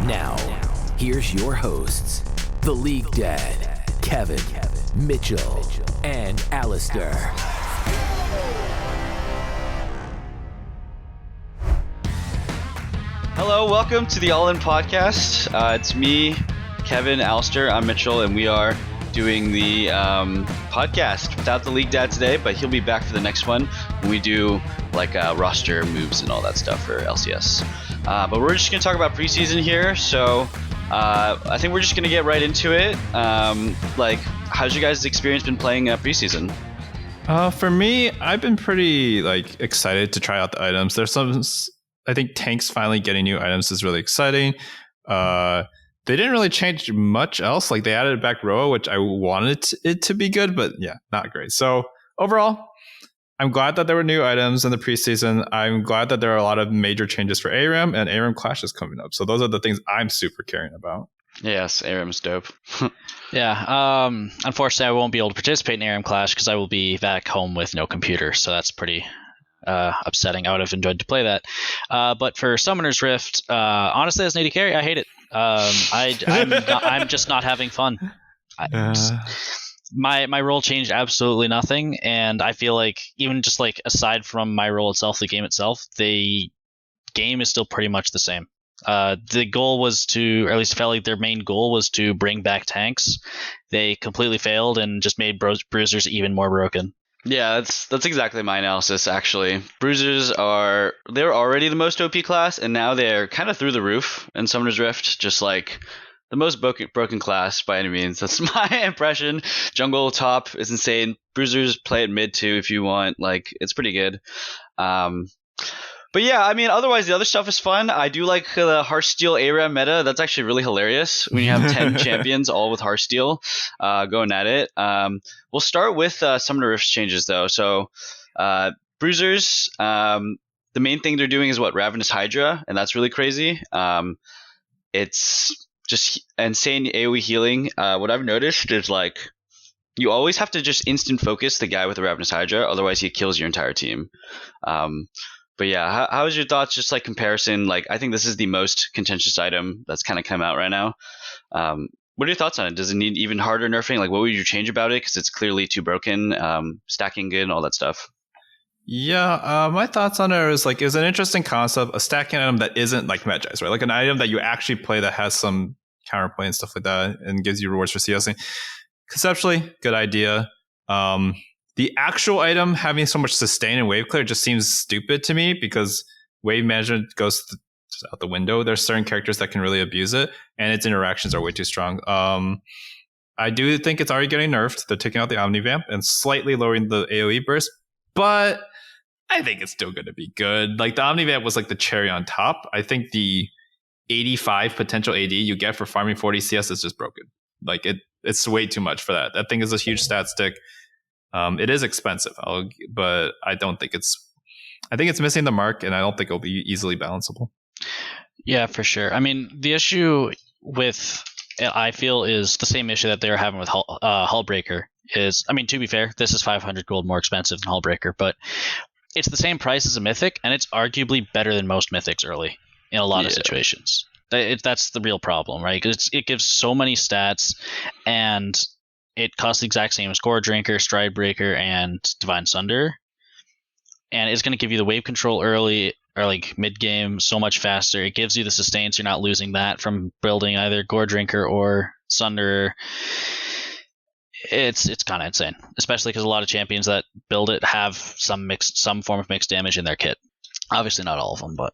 Now, here's your hosts, the League Dad, Kevin, Mitchell, and Alistair. Hello, welcome to the All In Podcast. It's me, Kevin, Alistair, I'm Mitchell, and we are doing the podcast without the League Dad today, but he'll be back for the next one when we do like roster moves and all that stuff for LCS. But we're just going to talk about preseason here, so I think we're just going to get right into it. How's your guys' experience been playing preseason? For me, I've been pretty excited to try out the items. There's some, I think tanks finally getting new items is really exciting. They didn't really change much else. They added back Roa, which I wanted it to be good, but yeah, not great. So overall, I'm glad that there were new items in the preseason. I'm glad that there are a lot of major changes for ARAM, and ARAM Clash is coming up. So those are the things I'm super caring about. Yes, ARAM's dope. Yeah, unfortunately, I won't be able to participate in ARAM Clash because I will be back home with no computer, so that's pretty upsetting. I would have enjoyed to play that. But for Summoner's Rift, honestly, as an AD carry, I hate it. I'm just not having fun. My role changed absolutely nothing, and I feel like even just aside from my role itself, the game itself, the game is still pretty much the same. The goal was to, or at least it felt like their main goal was to bring back tanks. They completely failed and just made bruisers even more broken. Yeah, that's exactly my analysis, actually. Bruisers they're already the most OP class, and now they're kind of through the roof in Summoner's Rift, just the most broken class by any means. That's my impression. Jungle top is insane. Bruisers play at mid too if you want. It's pretty good. But yeah, I mean, otherwise the other stuff is fun. I do like the Heartsteel ARAM meta. That's actually really hilarious when you have 10 champions all with Heartsteel going at it. We'll start with Summoner Rift changes though. So Bruisers, the main thing they're doing is Ravenous Hydra, and that's really crazy. It's just insane AoE healing. What I've noticed is you always have to just instant focus the guy with the Ravenous Hydra, otherwise he kills your entire team. But yeah, how's your thoughts, just comparison? I think this is the most contentious item that's kind of come out right now. What are your thoughts on it? Does it need even harder nerfing? What would you change about it? Because it's clearly too broken, stacking good and all that stuff. Yeah, my thoughts on it is it's an interesting concept, a stacking item that isn't Magi's, right? An item that you actually play that has some counterplay and stuff like that and gives you rewards for CSing. Conceptually, good idea. The actual item having so much sustain and wave clear just seems stupid to me because wave management goes out the window. There's certain characters that can really abuse it, and its interactions are way too strong. I do think it's already getting nerfed. They're taking out the Omnivamp and slightly lowering the AoE burst, but I think it's still going to be good. The Omnivamp was the cherry on top. I think the 85 potential AD you get for farming 40 CS is just broken. It's way too much for that. That thing is a huge stat stick. It is expensive, but I don't think I think it's missing the mark, and I don't think it'll be easily balanceable. Yeah, for sure. I mean, the issue with I feel is the same issue that they're having with Hullbreaker is, I mean, to be fair, this is 500 gold more expensive than Hullbreaker, but it's the same price as a Mythic, and it's arguably better than most Mythics early in a lot of situations. That's the real problem, right? Because it gives so many stats, and it costs the exact same as Gore Drinker, Stride Breaker, and Divine Sunder. And it's going to give you the wave control early or mid-game so much faster. It gives you the sustain, so you're not losing that from building either Gore Drinker or Sunder. It's kind of insane, especially because a lot of champions that build it have some form of mixed damage in their kit. Obviously not all of them, but...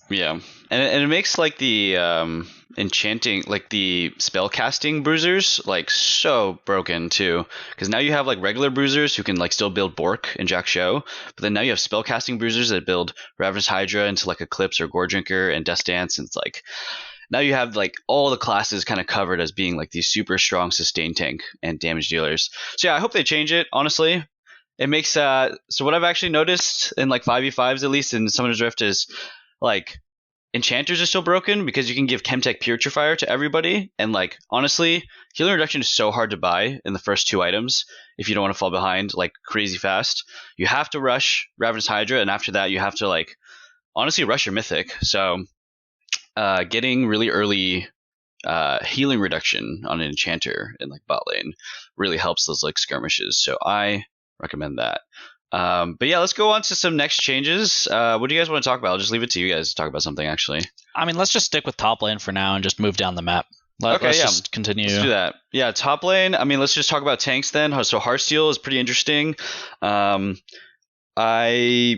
Yeah, and it makes the enchanting, the spell casting bruisers so broken too, because now you have regular bruisers who can still build Bork and Jack Show, but then now you have spell casting bruisers that build Ravenous Hydra into Eclipse or Gore Drinker and Death Dance, and it's now you have all the classes kind of covered as being these super strong sustain tank and damage dealers. So yeah, I hope they change it. Honestly, it makes so what I've actually noticed in 5v5s, at least in Summoner's Rift, is enchanters are still broken because you can give Chemtech Purifier to everybody, and honestly, healing reduction is so hard to buy in the first two items if you don't want to fall behind crazy fast. You have to rush Ravenous Hydra, and after that you have to honestly rush your Mythic. So getting really early healing reduction on an enchanter in like bot lane really helps those like skirmishes. So I recommend that. But yeah, let's go on to some next changes. What do you guys want to talk about? I'll just leave it to you guys to talk about something actually. I mean, let's just stick with top lane for now and just move down the map. Let's just continue. Let's do that. Yeah, top lane. I mean, let's just talk about tanks then. So Heartsteel is pretty interesting. I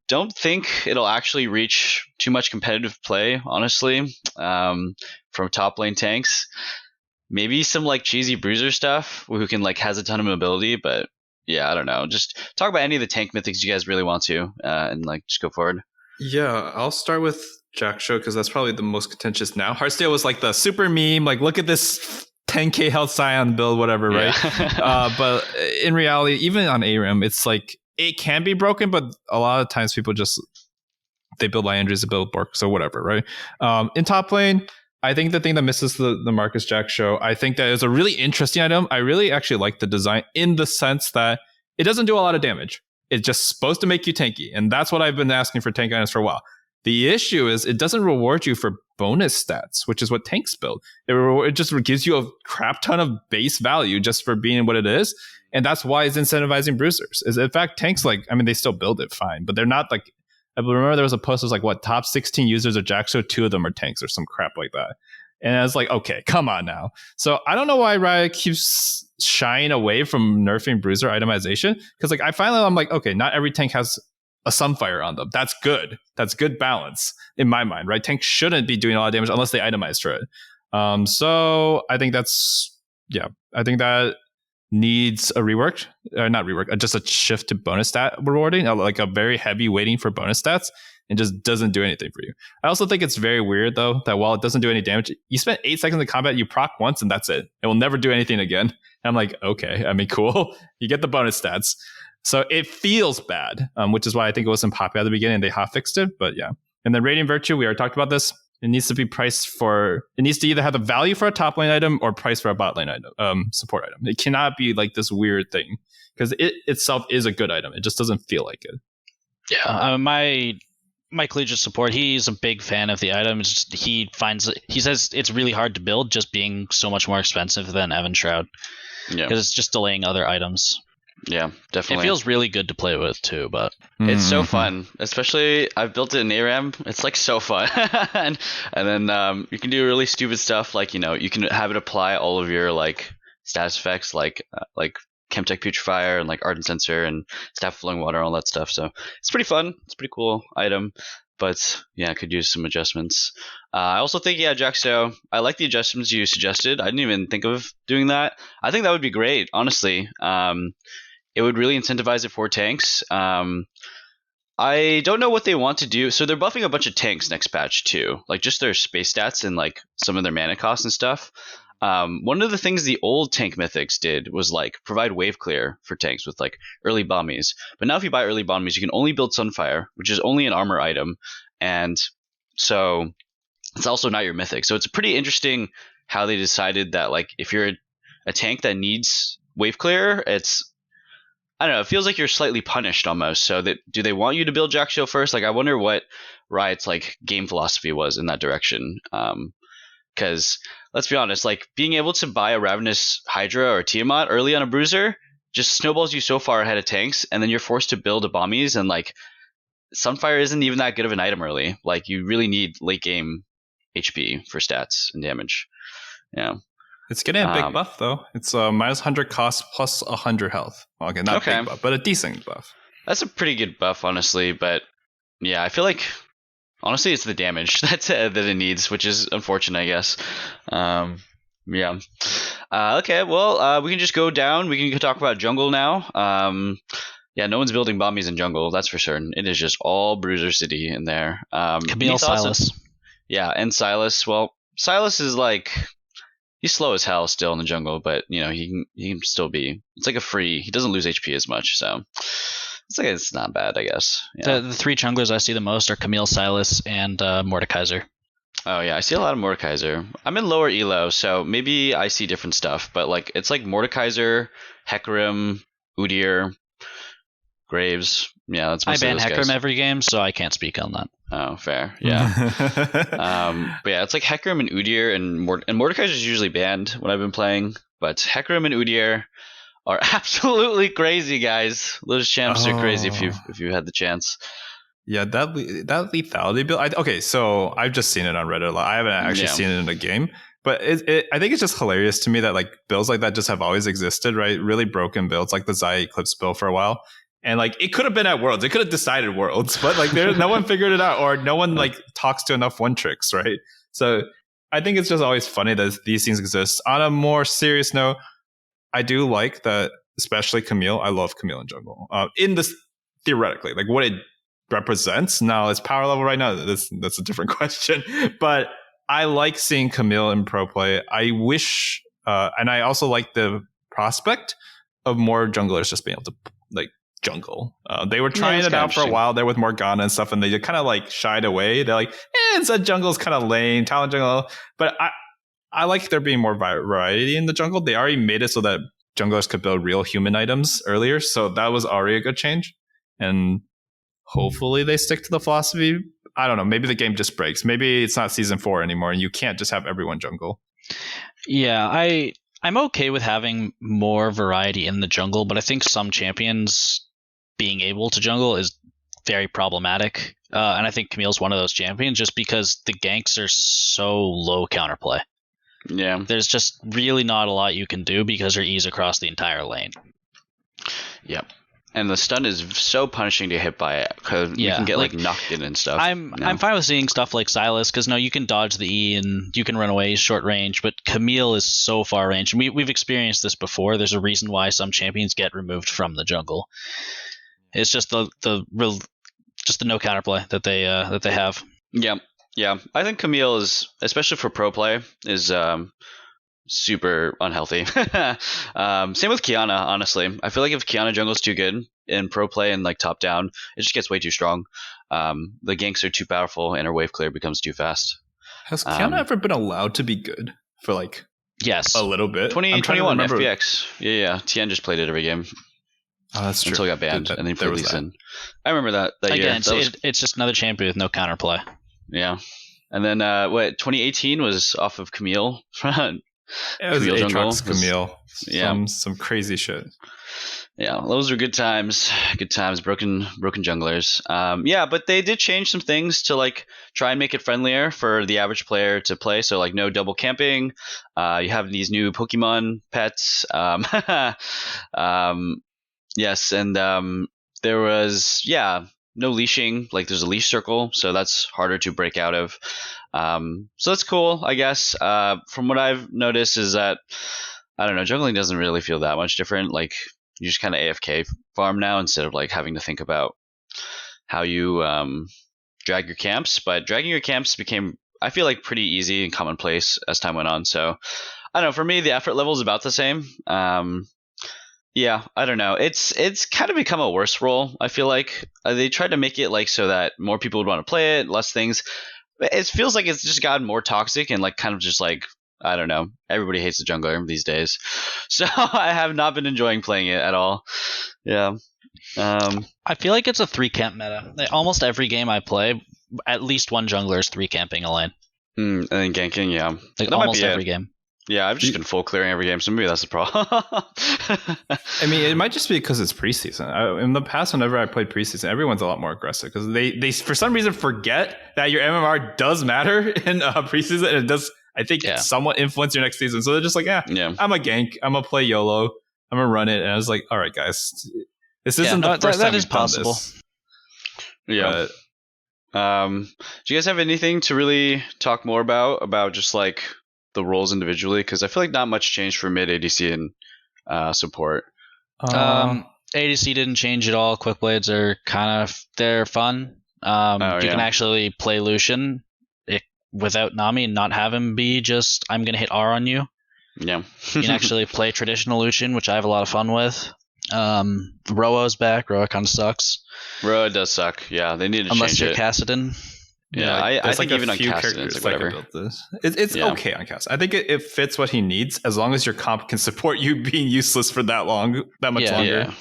don't think it'll actually reach too much competitive play, honestly, from top lane tanks. Maybe some like cheesy bruiser stuff who can like has a ton of mobility, but yeah, I don't know. Just talk about any of the tank mythics you guys really want to, and like just go forward. Yeah, I'll start with Jackshow because that's probably the most contentious now. Heartsteel was like the super meme, like look at this 10k health Scion build, whatever, right? Yeah. But in reality, even on ARAM, it's like it can be broken, but a lot of times people just they build Liandry's to build Bork, so whatever, right? In top lane, I think the thing that misses the Marcus Jackshow, I think that is a really interesting item. I really actually like the design in the sense that it doesn't do a lot of damage. It's just supposed to make you tanky, and that's what I've been asking for tank items for a while. The issue is it doesn't reward you for bonus stats, which is what tanks build. It just gives you a crap ton of base value just for being what it is. And that's why it's incentivizing bruisers. In fact, tanks, like, I mean, they still build it fine, but they're not like, I remember there was a post that was like, what, top 16 users of Jackso, 2 of them are tanks or some crap like that. And I was like, okay, come on now. So I don't know why Riot keeps shying away from nerfing bruiser itemization. Because like I'm like, okay, not every tank has a Sunfire on them. That's good. That's good balance in my mind, right? Tanks shouldn't be doing a lot of damage unless they itemize for it. So I think I think that needs a rework, not rework, just a shift to bonus stat rewarding, like a very heavy weighting for bonus stats, and just doesn't do anything for you. I also think it's very weird though that while it doesn't do any damage, you spend 8 seconds in combat, you proc once, and that's it. It will never do anything again. And I'm like, okay, I mean, cool. You get the bonus stats. So it feels bad, which is why I think it wasn't popular at the beginning. They hotfixed it, but yeah. And then Radiant Virtue, we already talked about this. It needs to be priced for. It needs to either have the value for a top lane item or price for a bot lane item, support item. It cannot be like this weird thing because it itself is a good item. It just doesn't feel like it. Yeah, my collegiate support, he's a big fan of the item. He says it's really hard to build, just being so much more expensive than Evan Shroud. Yeah, because it's just delaying other items. Yeah, definitely. It feels really good to play with too, but it's so fun. Especially I've built it in ARAM. It's like so fun, and then you can do really stupid stuff like you can have it apply all of your like status effects like Chemtech Putrefier and like Ardent Sensor and Staff Flowing Water, all that stuff. So it's pretty fun. It's a pretty cool item, but yeah, I could use some adjustments. I also think Jaxo, I like the adjustments you suggested. I didn't even think of doing that. I think that would be great, honestly. It would really incentivize it for tanks. I don't know what they want to do. So they're buffing a bunch of tanks next patch too, like just their space stats and like some of their mana costs and stuff. One of the things the old tank mythics did was like provide wave clear for tanks with like early bombies. But now if you buy early bombies, you can only build Sunfire, which is only an armor item, and so it's also not your mythic. So it's pretty interesting how they decided that like if you're a tank that needs wave clear, I don't know. It feels like you're slightly punished almost. So do they want you to build Jackshow first? Like, I wonder what Riot's like game philosophy was in that direction. Because let's be honest, like being able to buy a Ravenous Hydra or Tiamat early on a bruiser just snowballs you so far ahead of tanks, and then you're forced to build a bombies, and like Sunfire isn't even that good of an item early. Like you really need late game HP for stats and damage. Yeah. It's getting a big buff, though. It's minus 100 cost plus 100 health. Well, okay, not big buff, but a decent buff. That's a pretty good buff, honestly. But yeah, I feel like, honestly, it's the damage that it needs, which is unfortunate, I guess. Yeah. Okay, well, we can just go down. We can talk about jungle now. Yeah, no one's building bombies in jungle, that's for certain. It is just all Bruiser City in there. Camille Silas. Yeah, and Silas. Well, Silas is like... He's slow as hell still in the jungle, but he can still be. It's like a free. He doesn't lose HP as much, so it's not bad, I guess. Yeah. The 3 junglers I see the most are Camille, Silas, and Mordekaiser. Oh yeah, I see a lot of Mordekaiser. I'm in lower elo, so maybe I see different stuff. But like it's like Mordekaiser, Hecarim, Udyr, Graves. Yeah, that's. I ban Hecarim every game, so I can't speak on that. Oh, fair. Yeah. But yeah, it's like Hecarim and Udyr, and Mordekaiser is usually banned when I've been playing, but Hecarim and Udyr are absolutely crazy, guys. Those champs are crazy if you had the chance. Yeah, that lethality build. Okay, so I've just seen it on Reddit a lot. I haven't actually seen it in a game, but I think it's just hilarious to me that like builds like that just have always existed, right? Really broken builds like the Xayah Eclipse build for a while. And like it could have been at Worlds, it could have decided Worlds, but like no one figured it out, or no one like talks to enough one tricks, right? So I think it's just always funny that these things exist. On a more serious note, I do like that, especially Camille. I love Camille in jungle. In this theoretically, like what it represents now, its power level right now, that's a different question. But I like seeing Camille in pro play. I wish, and I also like the prospect of more junglers just being able to like jungle. They were trying it out for a while there with Morgana and stuff, and they kind of like shied away. They're like, Zed jungle's kind of lame, Talon jungle. But I like there being more variety in the jungle. They already made it so that junglers could build real human items earlier, so that was already a good change. And hopefully they stick to the philosophy. I don't know. Maybe the game just breaks. Maybe it's not season 4 anymore, and you can't just have everyone jungle. Yeah, I'm okay with having more variety in the jungle, but I think some champions being able to jungle is very problematic. And I think Camille's one of those champions just because the ganks are so low counterplay. Yeah. There's just really not a lot you can do because her E's across the entire lane. Yep. And the stun is so punishing to hit by it because you can get like knocked in and stuff. I'm fine with seeing stuff like Sylas because you can dodge the E and you can run away short range, but Camille is so far range. And we've experienced this before. There's a reason why some champions get removed from the jungle. It's just the no counterplay that they have. Yeah. I think Camille is, especially for pro play, is super unhealthy. Same with Kiana, honestly. I feel like if Kiana jungle's too good in pro play and like top down, it just gets way too strong. The ganks are too powerful and her wave clear becomes too fast. Has Kiana ever been allowed to be good for like a little bit? 2021 FPX. Yeah. Tien just played it every game. Oh, that's true. Until he got banned, and then he played Lee Sin. I remember that year. It's just another champion with no counterplay. Yeah. And then 2018 was off of Camille. It was Aatrox Camille. Some crazy shit. Yeah, those were good times. Good times. Broken junglers. But they did change some things to like try and make it friendlier for the average player to play. So like no double camping. You have these new Pokemon pets. Yes, and there was no leashing. Like there's a leash circle, so that's harder to break out of. So that's cool, I guess. From what I've noticed is that I don't know, jungling doesn't really feel that much different. Like you just kind of AFK farm now instead of like having to think about how you drag your camps. But dragging your camps became, I feel like, pretty easy and commonplace as time went on. So I don't know. For me, the effort level is about the same. Yeah, I don't know. It's kind of become a worse role. I feel like they tried to make it like so that more people would want to play it, less things. It feels like it's just gotten more toxic and like kind of just like, I don't know. Everybody hates the jungler these days, so I have not been enjoying playing it at all. Yeah. I feel like it's a 3-camp meta. Almost every game I play, at least one jungler is 3-camping a lane. And then ganking, yeah. Like that almost every game. Yeah, I've just been full clearing every game, so maybe that's the problem. I mean, it might just be because it's preseason. In the past, whenever I played preseason, everyone's a lot more aggressive because they for some reason forget that your MMR does matter in preseason, and it does, I think, somewhat influence your next season. So they're just like, I'm a gank, I'm gonna play YOLO, I'm gonna run it, and I was like, all right, guys, this isn't the first time we've done this. Yeah. Do you guys have anything to really talk more about just like the roles individually? Because I feel like not much changed for mid ADC and support. ADC didn't change at all. Quick blades are they're fun. You can actually play Lucian without Nami and not have him be just, I'm going to hit R on you. Yeah. You can actually play traditional Lucian, which I have a lot of fun with. Roa's back. Roa kind of sucks. Roa does suck. Yeah, they need to change it. Unless you're Kassadin. Yeah, I think even on Kassadin, it's like whatever. It's okay on Kassadin. I think it fits what he needs as long as your comp can support you being useless for that much longer. Yeah,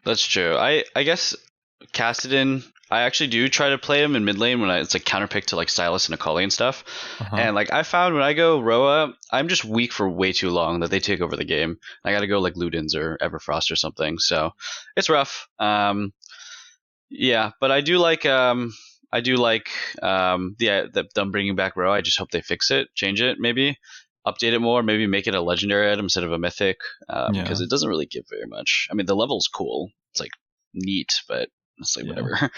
that's true. I guess Kassadin, I actually do try to play him in mid lane when it's like counterpick to like Sylas and Akali and stuff. Uh-huh. And like I found when I go Roa, I'm just weak for way too long that they take over the game. I got to go like Ludens or Everfrost or something. So it's rough. Yeah, but I do like them bringing back Roa. I just hope they fix it, change it, maybe update it more, maybe make it a legendary item instead of a mythic, because it doesn't really give very much. I mean, the level's cool. It's like neat, but it's like whatever.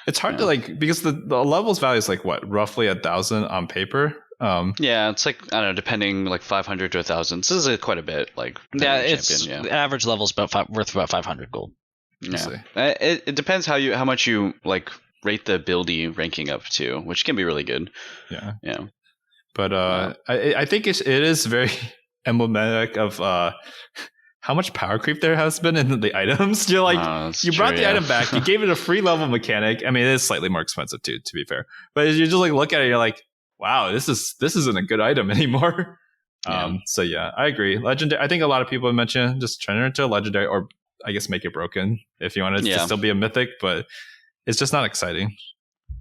It's hard to like, because the levels value is like what, roughly 1,000 on paper. Yeah, it's like, I don't know, depending, like 500 to 1,000. This is quite a bit. Like the average level is worth about 500 gold. Yeah, it depends how much you like rate the ability ranking up too, which can be really good. Yeah. But I think it is very emblematic of how much power creep there has been in the items. You're like, you brought the item back, you gave it a free level mechanic. I mean, it is slightly more expensive too, to be fair. But you just like look at it, you're like, wow, this isn't a good item anymore. So yeah, I agree. Legendary. I think a lot of people have mentioned just turn it into a legendary, or I guess make it broken if you want it to still be a mythic, but it's just not exciting,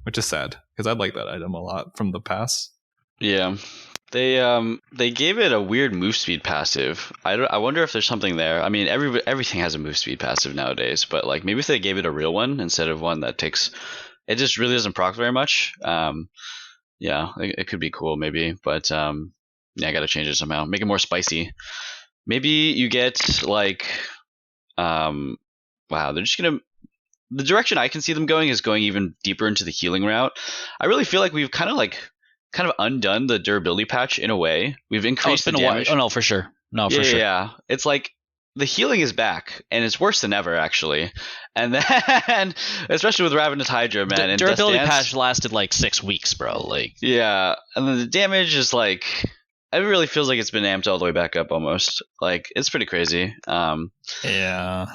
which is sad because I'd like that item a lot from the past. Yeah, they gave it a weird move speed passive. I wonder if there's something there. I mean, everything has a move speed passive nowadays, but like maybe if they gave it a real one instead of one that takes, it just really doesn't proc very much. Yeah, it could be cool maybe, but I got to change it somehow. Make it more spicy. Maybe you get like, wow, they're just gonna. The direction I can see them going is going even deeper into the healing route. I really feel like we've kind of undone the durability patch in a way. We've increased the damage. Oh no, for sure. No, for sure. Yeah, it's like the healing is back, and it's worse than ever actually. And then, especially with Ravenous Hydra, man. The durability patch lasted like 6 weeks, bro. Like, yeah, and then the damage is like, it really feels like it's been amped all the way back up almost. Like, it's pretty crazy. Yeah.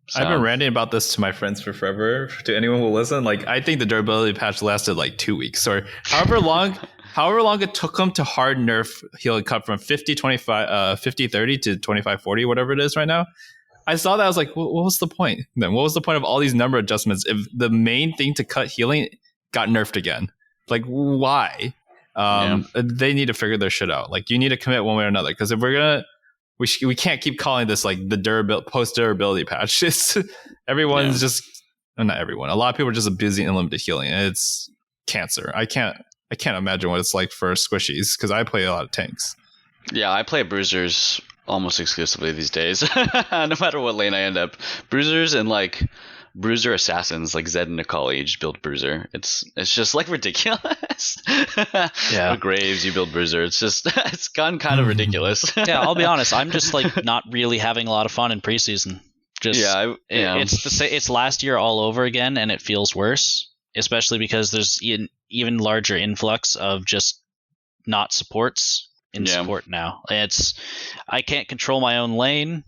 So. I've been ranting about this to my friends for forever. To anyone who will listen, like I think the durability patch lasted like 2 weeks or however long it took them to hard nerf healing cut from 50-30 to 25-40, whatever it is right now. I saw that, I was like, what was the point? Then what was the point of all these number adjustments if the main thing to cut healing got nerfed again? Like, why? They need to figure their shit out. Like, you need to commit one way or another, because if we're gonna, we can't keep calling this like the post durability patch. It's everyone's just, not everyone. A lot of people are just abusing unlimited healing, and it's cancer. I can't imagine what it's like for squishies, because I play a lot of tanks. Yeah, I play bruisers almost exclusively these days. No matter what lane I end up, bruisers and like bruiser assassins like Zed and Akali just build bruiser. It's just like ridiculous. Yeah, with Graves you build bruiser. It's just it's gone kind of ridiculous. Yeah, I'll be honest. I'm just like not really having a lot of fun in preseason. Just it's last year all over again, and it feels worse, especially because there's an even larger influx of just not supports in support now. I can't control my own lane,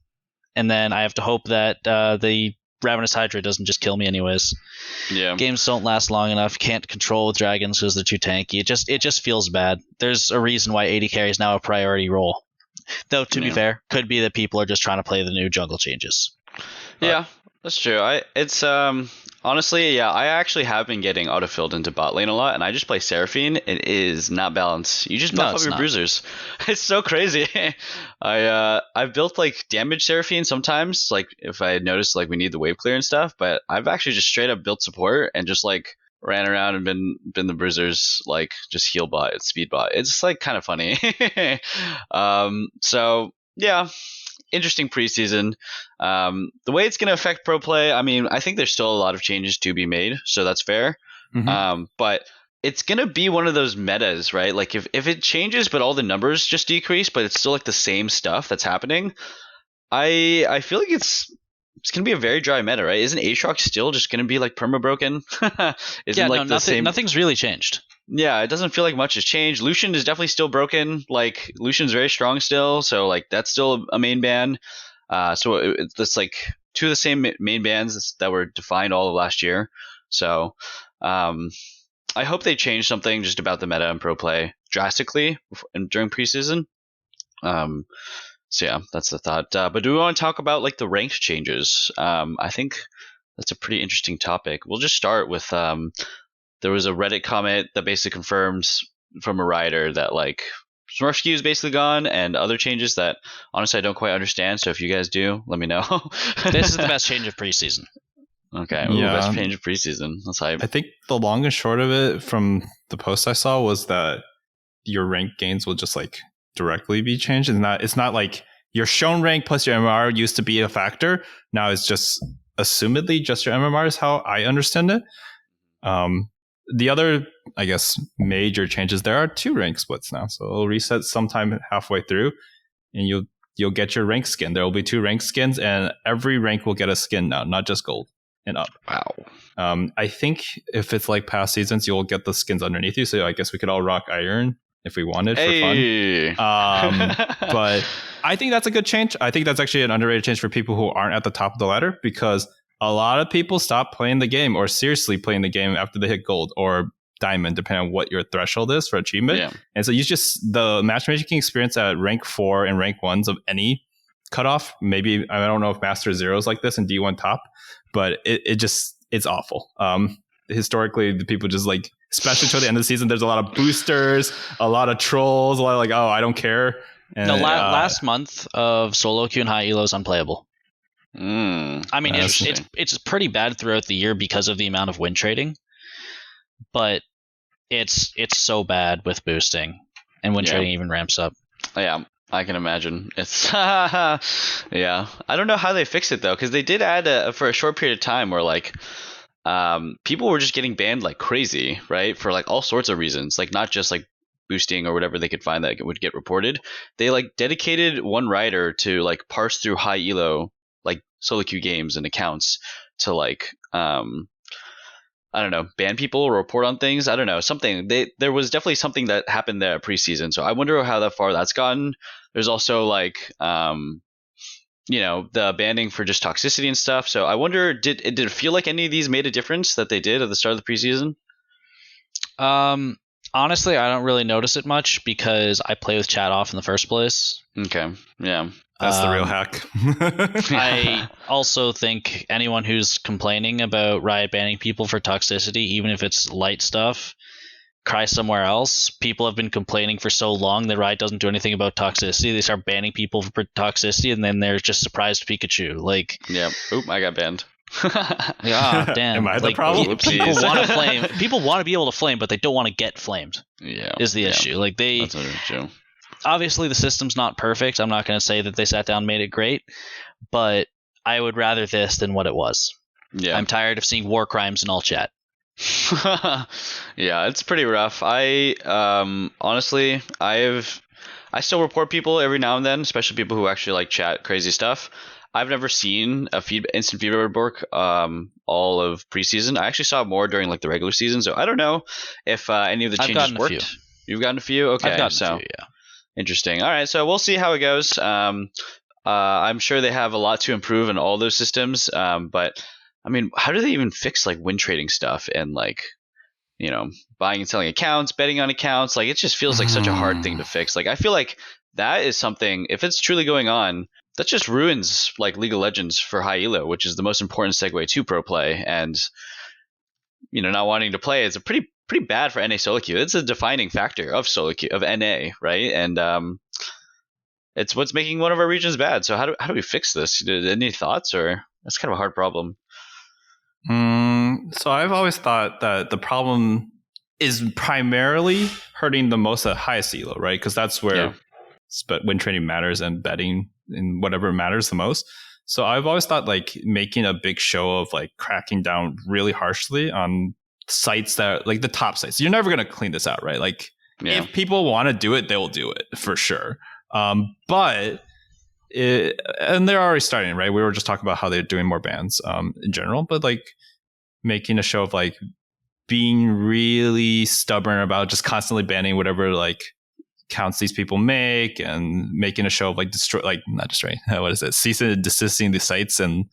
and then I have to hope that the Ravenous Hydra doesn't just kill me anyways. Yeah. Games don't last long enough. Can't control with dragons because they're too tanky. It just feels bad. There's a reason why AD carry is now a priority role. Though, to be fair, could be that people are just trying to play the new jungle changes. Yeah, that's true. Honestly, I actually have been getting autofilled into bot lane a lot, and I just play Seraphine. It is not balanced. You just buff up your bruisers. It's so crazy. I've built like damage Seraphine sometimes, like if I noticed like we need the wave clear and stuff, but I've actually just straight up built support and just like ran around and been the bruisers, like just heal bot, speed bot. It's like kind of funny. So yeah. Interesting preseason. The way it's going to affect pro play, I mean, I think there's still a lot of changes to be made, so that's fair. Mm-hmm. But it's going to be one of those metas, right? Like if it changes, but all the numbers just decrease, but it's still like the same stuff that's happening. I feel like it's going to be a very dry meta, right? Isn't Aatrox still just going to be like perma broken? Nothing's really changed. Yeah, it doesn't feel like much has changed. Lucian is definitely still broken. Like Lucian's very strong still, so like that's still a main ban. So it's like two of the same main bans that were defined all of last year. So I hope they change something just about the meta and pro play drastically during preseason. So yeah, that's the thought. But do we want to talk about like the ranked changes? I think That's a pretty interesting topic. We'll just start with there was a Reddit comment that basically confirms from a writer that like Smurfskew is basically gone, and other changes that honestly I don't quite understand. So if you guys do, let me know. This is the best change of preseason. Okay, Yeah. best change of preseason. That's hype. I think the long and short of it from the post I saw was that your rank gains will just like directly be changed. It's not like your shown rank plus your MMR used to be a factor. Now it's just assumedly just your MMR is how I understand it. The other, I guess, major changes, there are 2 rank splits now. So it'll reset sometime halfway through and you'll get your rank skin. There will be 2 rank skins and every rank will get a skin now, not just gold and up. Wow. I think if it's like past seasons, you'll get the skins underneath you. So I guess we could all rock iron if we wanted for fun. But I think that's a good change. I think that's actually an underrated change for people who aren't at the top of the ladder, because a lot of people stop playing the game or seriously playing the game after they hit gold or diamond, depending on what your threshold is for achievement. Yeah. And so the matchmaking experience at rank 4 and rank 1s of any cutoff, maybe, I don't know if Master Zero is like this in D1 top, but it's awful. Historically, the people just like, especially toward the end of the season, there's a lot of boosters, a lot of trolls, a lot of like, oh, I don't care. And, last month of solo queue and high elo is unplayable. I mean, it's pretty bad throughout the year because of the amount of win trading, but it's so bad with boosting, and win trading even ramps up. Yeah, I can imagine. It's yeah. I don't know how they fix it though, because they did add for a short period of time where like people were just getting banned like crazy, right? For like all sorts of reasons, like not just like boosting or whatever they could find that would get reported. They like dedicated one writer to like parse through high elo like solo queue games and accounts to like I don't know, ban people or report on things. I don't know, something. There was definitely something that happened there preseason. So I wonder how that far that's gotten. There's also like the banning for just toxicity and stuff. So I wonder, did it feel like any of these made a difference that they did at the start of the preseason? Honestly, I don't really notice it much because I play with chat off in the first place. Okay, yeah. That's the real hack. I also think anyone who's complaining about Riot banning people for toxicity, even if it's light stuff, cry somewhere else. People have been complaining for so long that Riot doesn't do anything about toxicity. They start banning people for toxicity, and then they're just surprised Pikachu. Like, yeah, oop, I got banned. Yeah, damn. Am I the problem? People want to flame. People want to be able to flame, but they don't want to get flamed. Yeah, is the issue. Like that's an issue. Obviously, the system's not perfect. I'm not going to say that they sat down and made it great, but I would rather this than what it was. Yeah, I'm tired of seeing war crimes in all chat. Yeah, it's pretty rough. I honestly, I still report people every now and then, especially people who actually like chat crazy stuff. I've never seen a instant feedback work all of preseason. I actually saw more during like the regular season, so I don't know if any of the changes worked. You've gotten a few? Okay, I've gotten a few, yeah. Interesting. All right, so we'll see how it goes. I'm sure they have a lot to improve in all those systems, but I mean, how do they even fix like win trading stuff and like, buying and selling accounts, betting on accounts? Like, it just feels like such a hard thing to fix. Like, I feel like that is something, if it's truly going on, that just ruins like League of Legends for high elo, which is the most important segue to pro play. And not wanting to play is a pretty bad for NA solo queue. It's a defining factor of solo queue, of NA, right? And it's what's making one of our regions bad. So how do we fix this? Any thoughts? Or that's kind of a hard problem. So I've always thought that the problem is primarily hurting the most at highest elo, right? Because that's where win trading matters and betting and whatever matters the most. So I've always thought like making a big show of like cracking down really harshly on sites that like the top sites. You're never going to clean this out, right? Like if people want to do it, they'll do it for sure. And they're already starting, right? We were just talking about how they're doing more bans in general, but like making a show of like being really stubborn about just constantly banning whatever like counts these people make, and making a show of like cease and desisting the sites and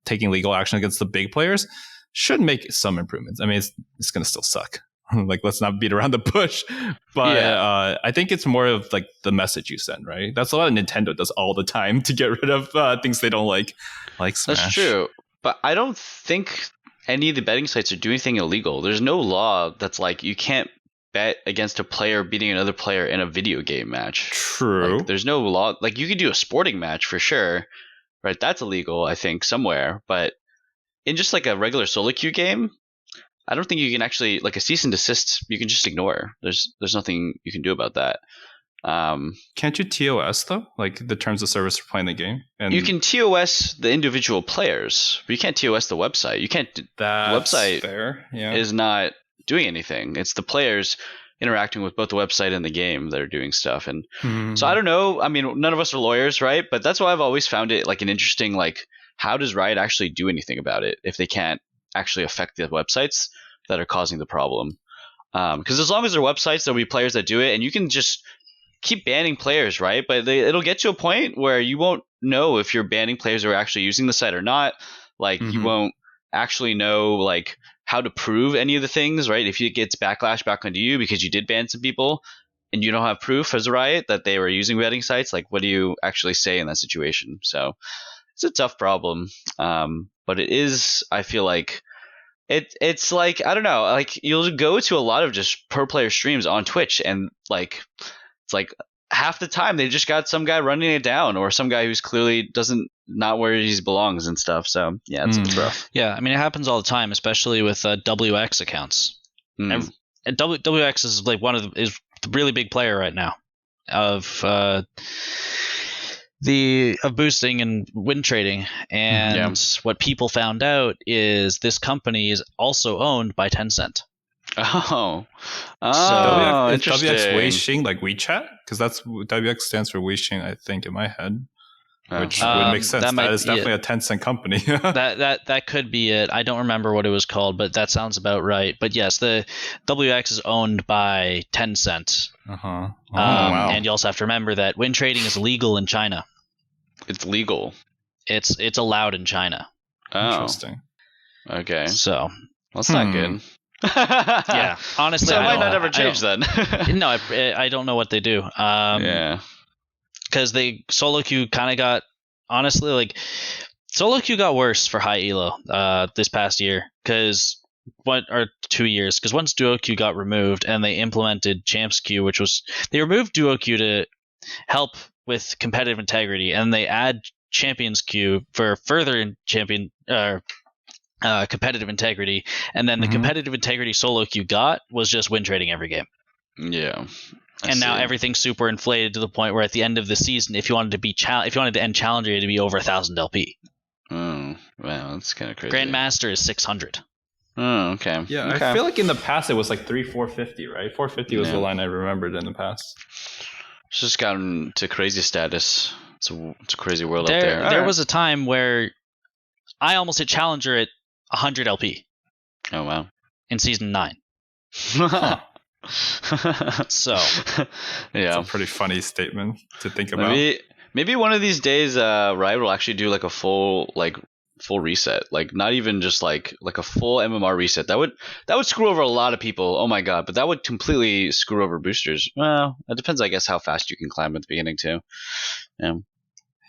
taking legal action against the big players should make some improvements. I mean, it's going to still suck. Like, let's not beat around the bush. But I think it's more of like the message you send, right? That's a lot of Nintendo does all the time to get rid of things they don't like Smash. That's true. But I don't think any of the betting sites are doing anything illegal. There's no law that's like you can't bet against a player beating another player in a video game match. True. Like, there's no law. Like you could do a sporting match for sure, right? That's illegal, I think, somewhere. But in just like a regular solo queue game, I don't think you can actually like a cease and desist. You can just ignore. There's nothing you can do about that. Can't you TOS though? Like the terms of service for playing the game? And you can TOS the individual players, but you can't TOS the website. You can't. That's the website fair. Yeah. is not doing anything. It's the players interacting with both the website and the game that are doing stuff. And so I don't know. I mean, none of us are lawyers, right? But that's why I've always found it like an interesting, like, how does Riot actually do anything about it if they can't actually affect the websites that are causing the problem? Because as long as there are websites, there'll be players that do it, and you can just keep banning players, right? But it'll get to a point where you won't know if you're banning players who are actually using the site or not. Like you won't actually know like how to prove any of the things, right? If it gets backlash back onto you because you did ban some people and you don't have proof as a Riot that they were using betting sites, like what do you actually say in that situation? So it's a tough problem. But it is, I feel like it's like, I don't know, like you'll go to a lot of just pro player streams on Twitch and like it's like half the time they just got some guy running it down or some guy who's clearly not where he belongs and stuff. So yeah, it's rough. Yeah, I mean it happens all the time, especially with WX accounts. And WX is like is the really big player right now of boosting and win trading. And what people found out is this company is also owned by Tencent. Oh, So interesting. WX Weixin like WeChat? Because that's WX stands for Weixin, I think, in my head. Which would make sense. That is definitely a Tencent company. that could be it. I don't remember what it was called, but that sounds about right. But yes, the WX is owned by Tencent. Wow. And you also have to remember that win trading is legal in China. It's legal. It's allowed in China. Oh, interesting. Okay. So that's not good. Yeah, honestly, so it might not ever change then. No, I don't know what they do. Yeah, because they solo queue kind of got, honestly, like solo queue got worse for high elo this past year because 2 years, because once duo queue got removed and they implemented champs queue, which was they removed duo queue to help with competitive integrity, and they add champions queue for further competitive integrity, and then the competitive integrity solo queue got was just win trading every game. Yeah, and now everything's super inflated to the point where at the end of the season, if you wanted to end Challenger, you had to be over 1,000 LP. Oh, wow, that's kind of crazy. Grandmaster is 600. Oh, okay. Yeah, okay. I feel like in the past it was like 450, right? 450 was the line I remembered in the past. It's just gotten to crazy status. It's a crazy world out there. there. There was a time where I almost hit Challenger at 100 LP. Oh, wow. In Season 9. So, yeah. It's a pretty funny statement to think about. Maybe one of these days Riot will actually do like a full reset, like not even just like a full MMR reset. That would screw over a lot of people. Oh my god, but that would completely screw over boosters. Well, it depends, I guess, how fast you can climb at the beginning too.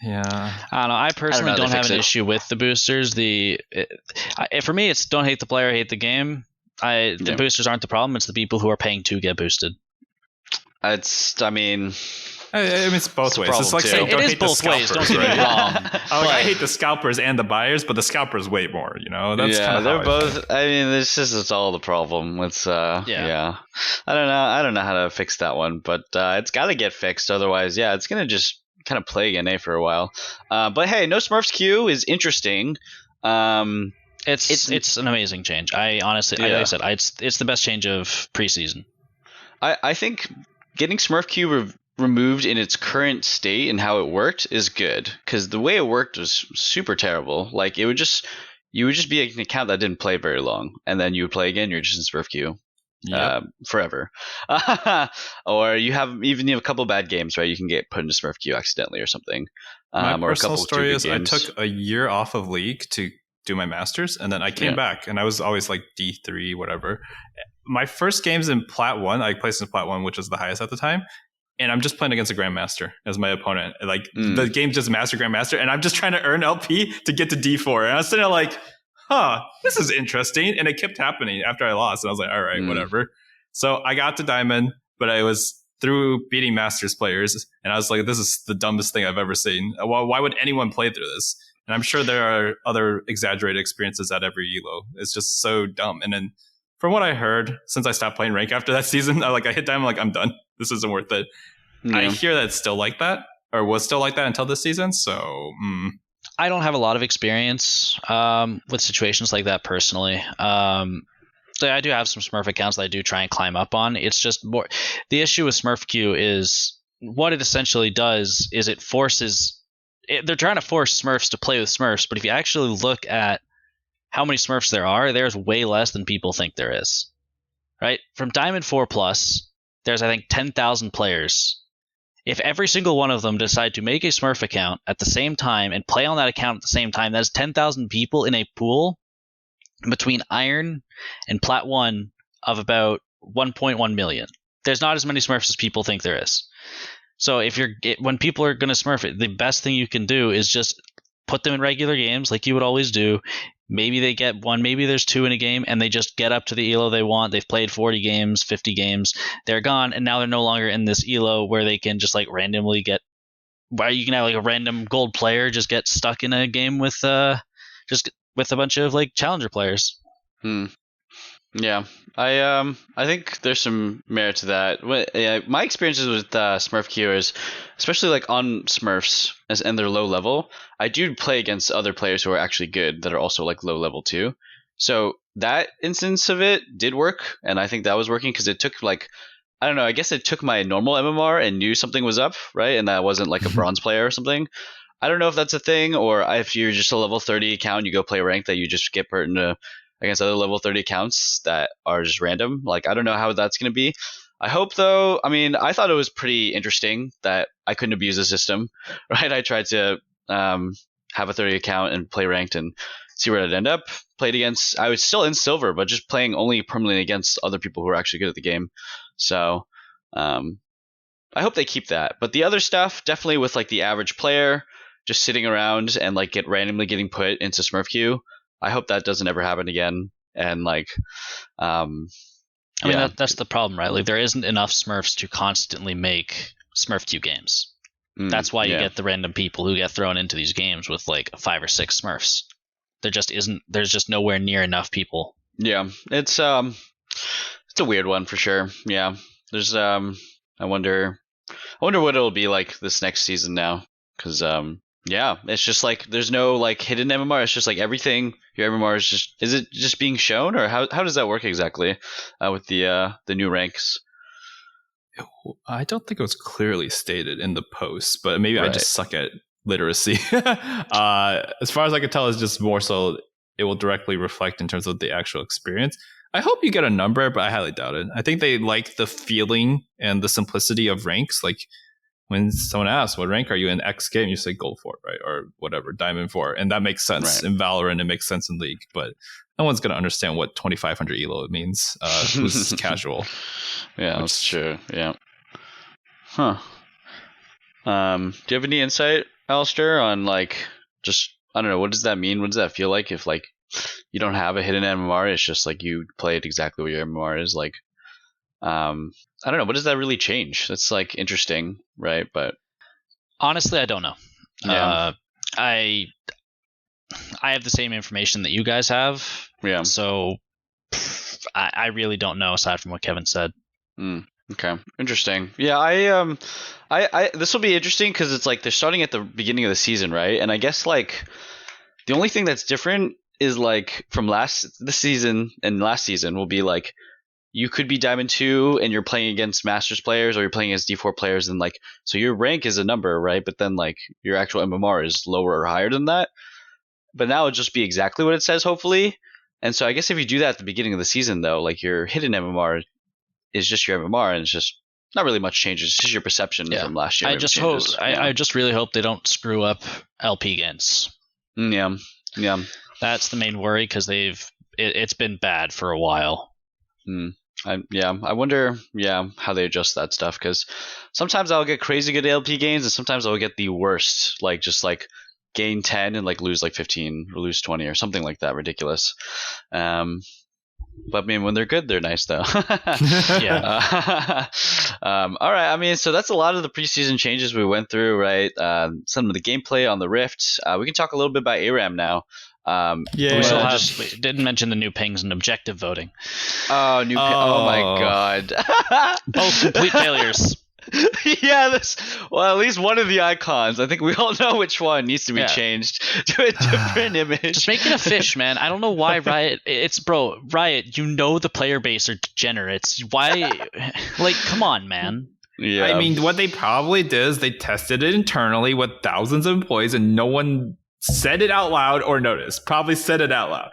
Yeah, I don't know. I personally don't have an issue with the boosters. For me, it's don't hate the player, hate the game. The boosters aren't the problem. It's the people who are paying to get boosted. I mean, it's both ways. It's like saying it is both ways. Don't get me wrong. I hate the scalpers and the buyers, but the scalpers way more. You know, that's they're both. I mean, it's all the problem. It's yeah. I don't know how to fix that one, but it's got to get fixed. Otherwise, it's gonna just kind of plague NA for a while. But hey, no Smurfs queue is interesting. It's an amazing change. I honestly, like I said, it's the best change of preseason. I think getting Smurf queue removed in its current state and how it worked is good, because the way it worked was super terrible. Like you would just be an account that didn't play very long, and then you would play again. You're just in Smurf queue. Forever. Or you have a couple bad games, right? You can get put into Smurf queue accidentally or something. My or personal a couple story is games. I took a year off of League to do my masters, and then I came back, and I was always like D3, whatever. My first games in Plat 1, I placed in Plat 1, which was the highest at the time. and I'm just playing against a Grandmaster as my opponent. Like the game's just Master Grandmaster, and I'm just trying to earn LP to get to D4. And I was sitting there like, this is interesting. And it kept happening after I lost. And I was like, all right, whatever. So I got to Diamond, but I was through beating Masters players. And I was like, this is the dumbest thing I've ever seen. Why would anyone play through this? And I'm sure there are other exaggerated experiences at every ELO. It's just so dumb. And then from what I heard, since I stopped playing rank after that season, I hit Diamond, like, I'm done. This isn't worth it. Yeah. I hear that it's still like that, or was still like that until this season. So I don't have a lot of experience with situations like that personally. So I do have some Smurf accounts that I do try and climb up on. It's just more the issue with Smurf Q is what it essentially does is it forces. They're trying to force Smurfs to play with Smurfs, but if you actually look at how many Smurfs there are, there's way less than people think there is. Right? From Diamond 4 Plus, there's I think 10,000 players. If every single one of them decide to make a Smurf account at the same time and play on that account at the same time, that's 10,000 people in a pool between Iron and Plat 1 of about 1.1 million. There's not as many Smurfs as people think there is. So when people are going to Smurf it, the best thing you can do is just put them in regular games like you would always do. Maybe they get one, maybe there's two in a game, and they just get up to the ELO they want. They've played 40 games, 50 games. They're gone, and now they're no longer in this ELO where they can just like randomly get. Where you can have like a random gold player just get stuck in a game with just with a bunch of like challenger players. Yeah, I think there's some merit to that. My experiences with Smurf Q is, especially like on Smurfs and they're low level, I do play against other players who are actually good that are also like low level too. So that instance of it did work, and I think that was working because it took like, I don't know, I guess it took my normal MMR and knew something was up, right? And that wasn't like a bronze player or something. I don't know if that's a thing, or if you're just a level 30 account, you go play rank that you just get put into against other level 30 accounts that are just random. Like, I don't know how that's going to be. I hope, though, I mean, I thought it was pretty interesting that I couldn't abuse the system, right? I tried to have a 30 account and play ranked and see where I'd end up. Played against, I was still in silver, but just playing only permanently against other people who are actually good at the game. So I hope they keep that. But the other stuff, definitely with like the average player just sitting around and like randomly getting put into Smurf Queue, I hope that doesn't ever happen again. And like, I mean, that's the problem, right? Like, there isn't enough Smurfs to constantly make Smurf Q games. That's why you get the random people who get thrown into these games with like 5 or 6 Smurfs. There just isn't. There's just nowhere near enough people. Yeah, it's a weird one for sure. Yeah, there's I wonder what it'll be like this next season now, because yeah, it's just like there's no like hidden MMR. It's just like everything. Your MMR is it just being shown, or how does that work exactly with the new ranks? I don't think it was clearly stated in the post, but maybe I just suck at literacy. As far as I can tell, it's just more so it will directly reflect in terms of the actual experience. I hope you get a number, but I highly doubt it. I think they like the feeling and the simplicity of ranks. Like when someone asks, what rank are you in X game? You say gold 4, right? Or whatever, diamond 4. And that makes sense in Valorant. It makes sense in League, but no one's going to understand what 2,500 elo means. Who's casual. Yeah, that's true. Yeah. Huh. Do you have any insight, Alistair, on like just, I don't know, what does that mean? What does that feel like if like you don't have a hidden MMR? It's just like you play it exactly what your MMR is. Like, I don't know. What does that really change? That's like interesting, right? But honestly, I don't know. Yeah. I have the same information that you guys have. Yeah. So I really don't know aside from what Kevin said. Okay, interesting. Yeah, I this will be interesting because it's like they're starting at the beginning of the season, right? And I guess like the only thing that's different is like from this season and last season will be like you could be Diamond 2 and you're playing against Masters players or you're playing against D4 players, and like so your rank is a number, right? But then like your actual MMR is lower or higher than that. But now it'll just be exactly what it says, hopefully. And so I guess if you do that at the beginning of the season, though, like your hidden MMR is just your MMR, and it's just not really much changes. It's just your perception from last year. I just really hope they don't screw up LP gains. Yeah. That's the main worry because it's been bad for a while. I wonder, how they adjust that stuff, because sometimes I'll get crazy good ALP gains, and sometimes I'll get the worst, like just like gain 10 and like lose like 15 or lose 20 or something like that, ridiculous. But I mean, when they're good, they're nice though. Yeah. All right. I mean, so that's a lot of the preseason changes we went through, right? Some of the gameplay on the Rift. We can talk a little bit about ARAM now. We didn't mention the new pings and objective voting. Oh, oh my god. Both complete failures. Yeah, well, at least one of the icons. I think we all know which one needs to be changed to a different image. Just make it a fish, man. I don't know why Riot. Riot. You know the player base are degenerates. Why? Like, come on, man. Yeah. I mean, what they probably did is they tested it internally with thousands of employees, and no one said it out loud or noticed. Probably said it out loud.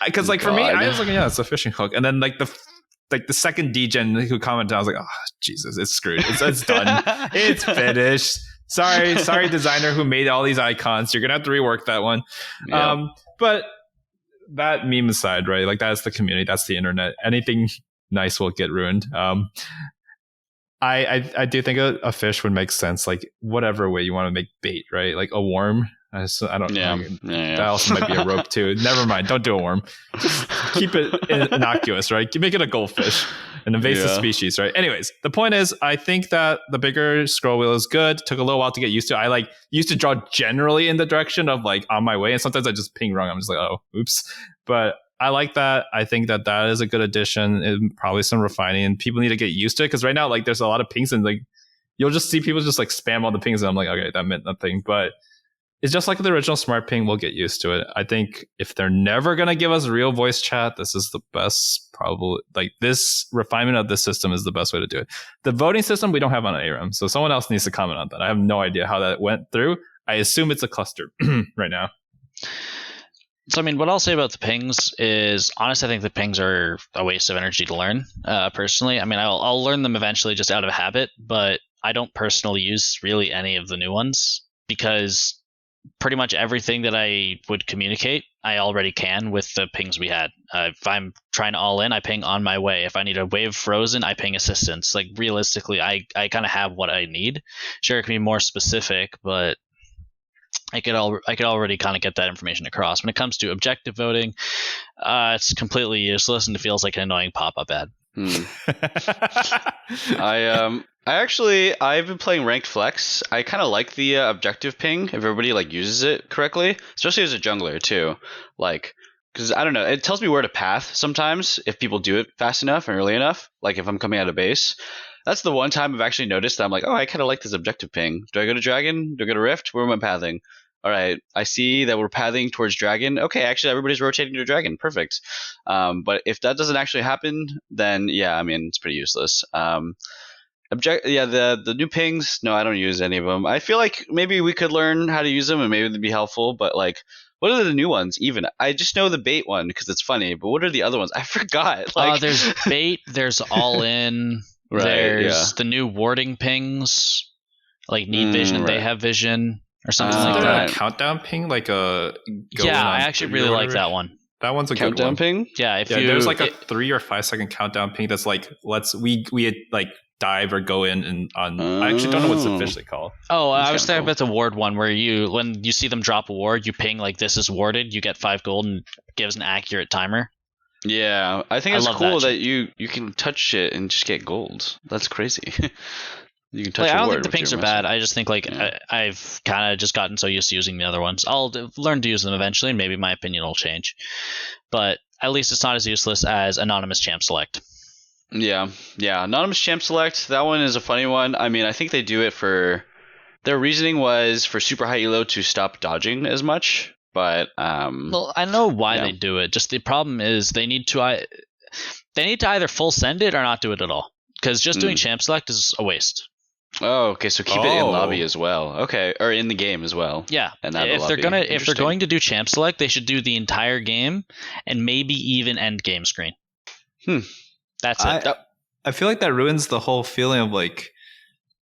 Because, like, for me, I was like, yeah, it's a fishing hook, and then like the second degen who commented, I was like, oh Jesus, it's screwed. It's done. It's finished. Sorry, designer who made all these icons. You're gonna have to rework that one. Yep. But that meme aside, right? Like, that's the community. That's the internet. Anything nice will get ruined. I do think a fish would make sense. Like, whatever way you want to make bait, right? Like a worm. I don't know. That also might be a rope too. Never mind. Don't do a worm. Just keep it innocuous, right? Make it a goldfish, an invasive species, right? Anyways, the point is, I think that the bigger scroll wheel is good. Took a little while to get used to. I like used to draw generally in the direction of like on my way, and sometimes I just ping wrong. I'm just like, oh, oops. But I like that. I think that is a good addition. And probably some refining, and people need to get used to it, because right now, like, there's a lot of pings, and like you'll just see people just like spam all the pings, and I'm like, okay, that meant nothing, but it's just like the original smart ping. We'll get used to it. I think if they're never going to give us real voice chat, this is the best, probably, like, this refinement of the system is the best way to do it. The voting system we don't have on ARAM, so someone else needs to comment on that. I have no idea how that went through. I assume it's a cluster right now. So, I mean, what I'll say about the pings is, honestly, I think the pings are a waste of energy to learn, personally. I mean, I'll learn them eventually just out of habit, but I don't personally use really any of the new ones, because pretty much everything that I would communicate, I already can with the pings we had. If I'm trying to all in, I ping on my way. If I need a wave frozen, I ping assistance. Like, realistically, I kind of have what I need. Sure, it can be more specific, but I could already kind of get that information across. When it comes to objective voting, it's completely useless, and it feels like an annoying pop-up ad. I've been playing ranked flex. I kind of like the objective ping if everybody like uses it correctly, especially as a jungler too. Like, because I don't know, it tells me where to path sometimes if people do it fast enough and early enough. Like if I'm coming out of base, that's the one time I've actually noticed that I'm like, oh, I kind of like this objective ping. Do I go to dragon? Do I go to rift? Where am I pathing? All right, I see that we're pathing towards dragon. Okay, actually everybody's rotating to dragon. Perfect. But if that doesn't actually happen, then yeah, I mean, it's pretty useless. The new pings, no, I don't use any of them. I feel like maybe we could learn how to use them and maybe they'd be helpful, but like, what are the new ones even? I just know the bait one because it's funny, but what are the other ones? I forgot. Like, there's bait, there's all in, right, there's the new warding pings, like need vision, they have vision, or something like that. A countdown ping, like a I actually really like that one. That one's a countdown good one. Ping. Yeah, there's like a 3 or 5 second countdown ping that's like we like dive or go in and on. I actually don't know what's officially called. Oh, I was talking about the ward one where when you see them drop a ward, you ping like this is warded, you get 5 gold and gives an accurate timer. Yeah, I think it's cool that you can touch it and just get gold. That's crazy. You can touch. I don't think the pings are bad. I just think I've kind of just gotten so used to using the other ones. I'll learn to use them eventually, and maybe my opinion will change. But at least it's not as useless as anonymous champ select. Yeah, anonymous champ select. That one is a funny one. I mean, I think they do it for their reasoning was for super high elo to stop dodging as much. But well, I know why they do it. Just the problem is they need to either full send it or not do it at all. Because just doing champ select is a waste. Oh, okay. So keep it in lobby as well. Okay, or in the game as well. Yeah. And if they're going to do champ select, they should do the entire game and maybe even end game screen. That's it. I feel like that ruins the whole feeling of like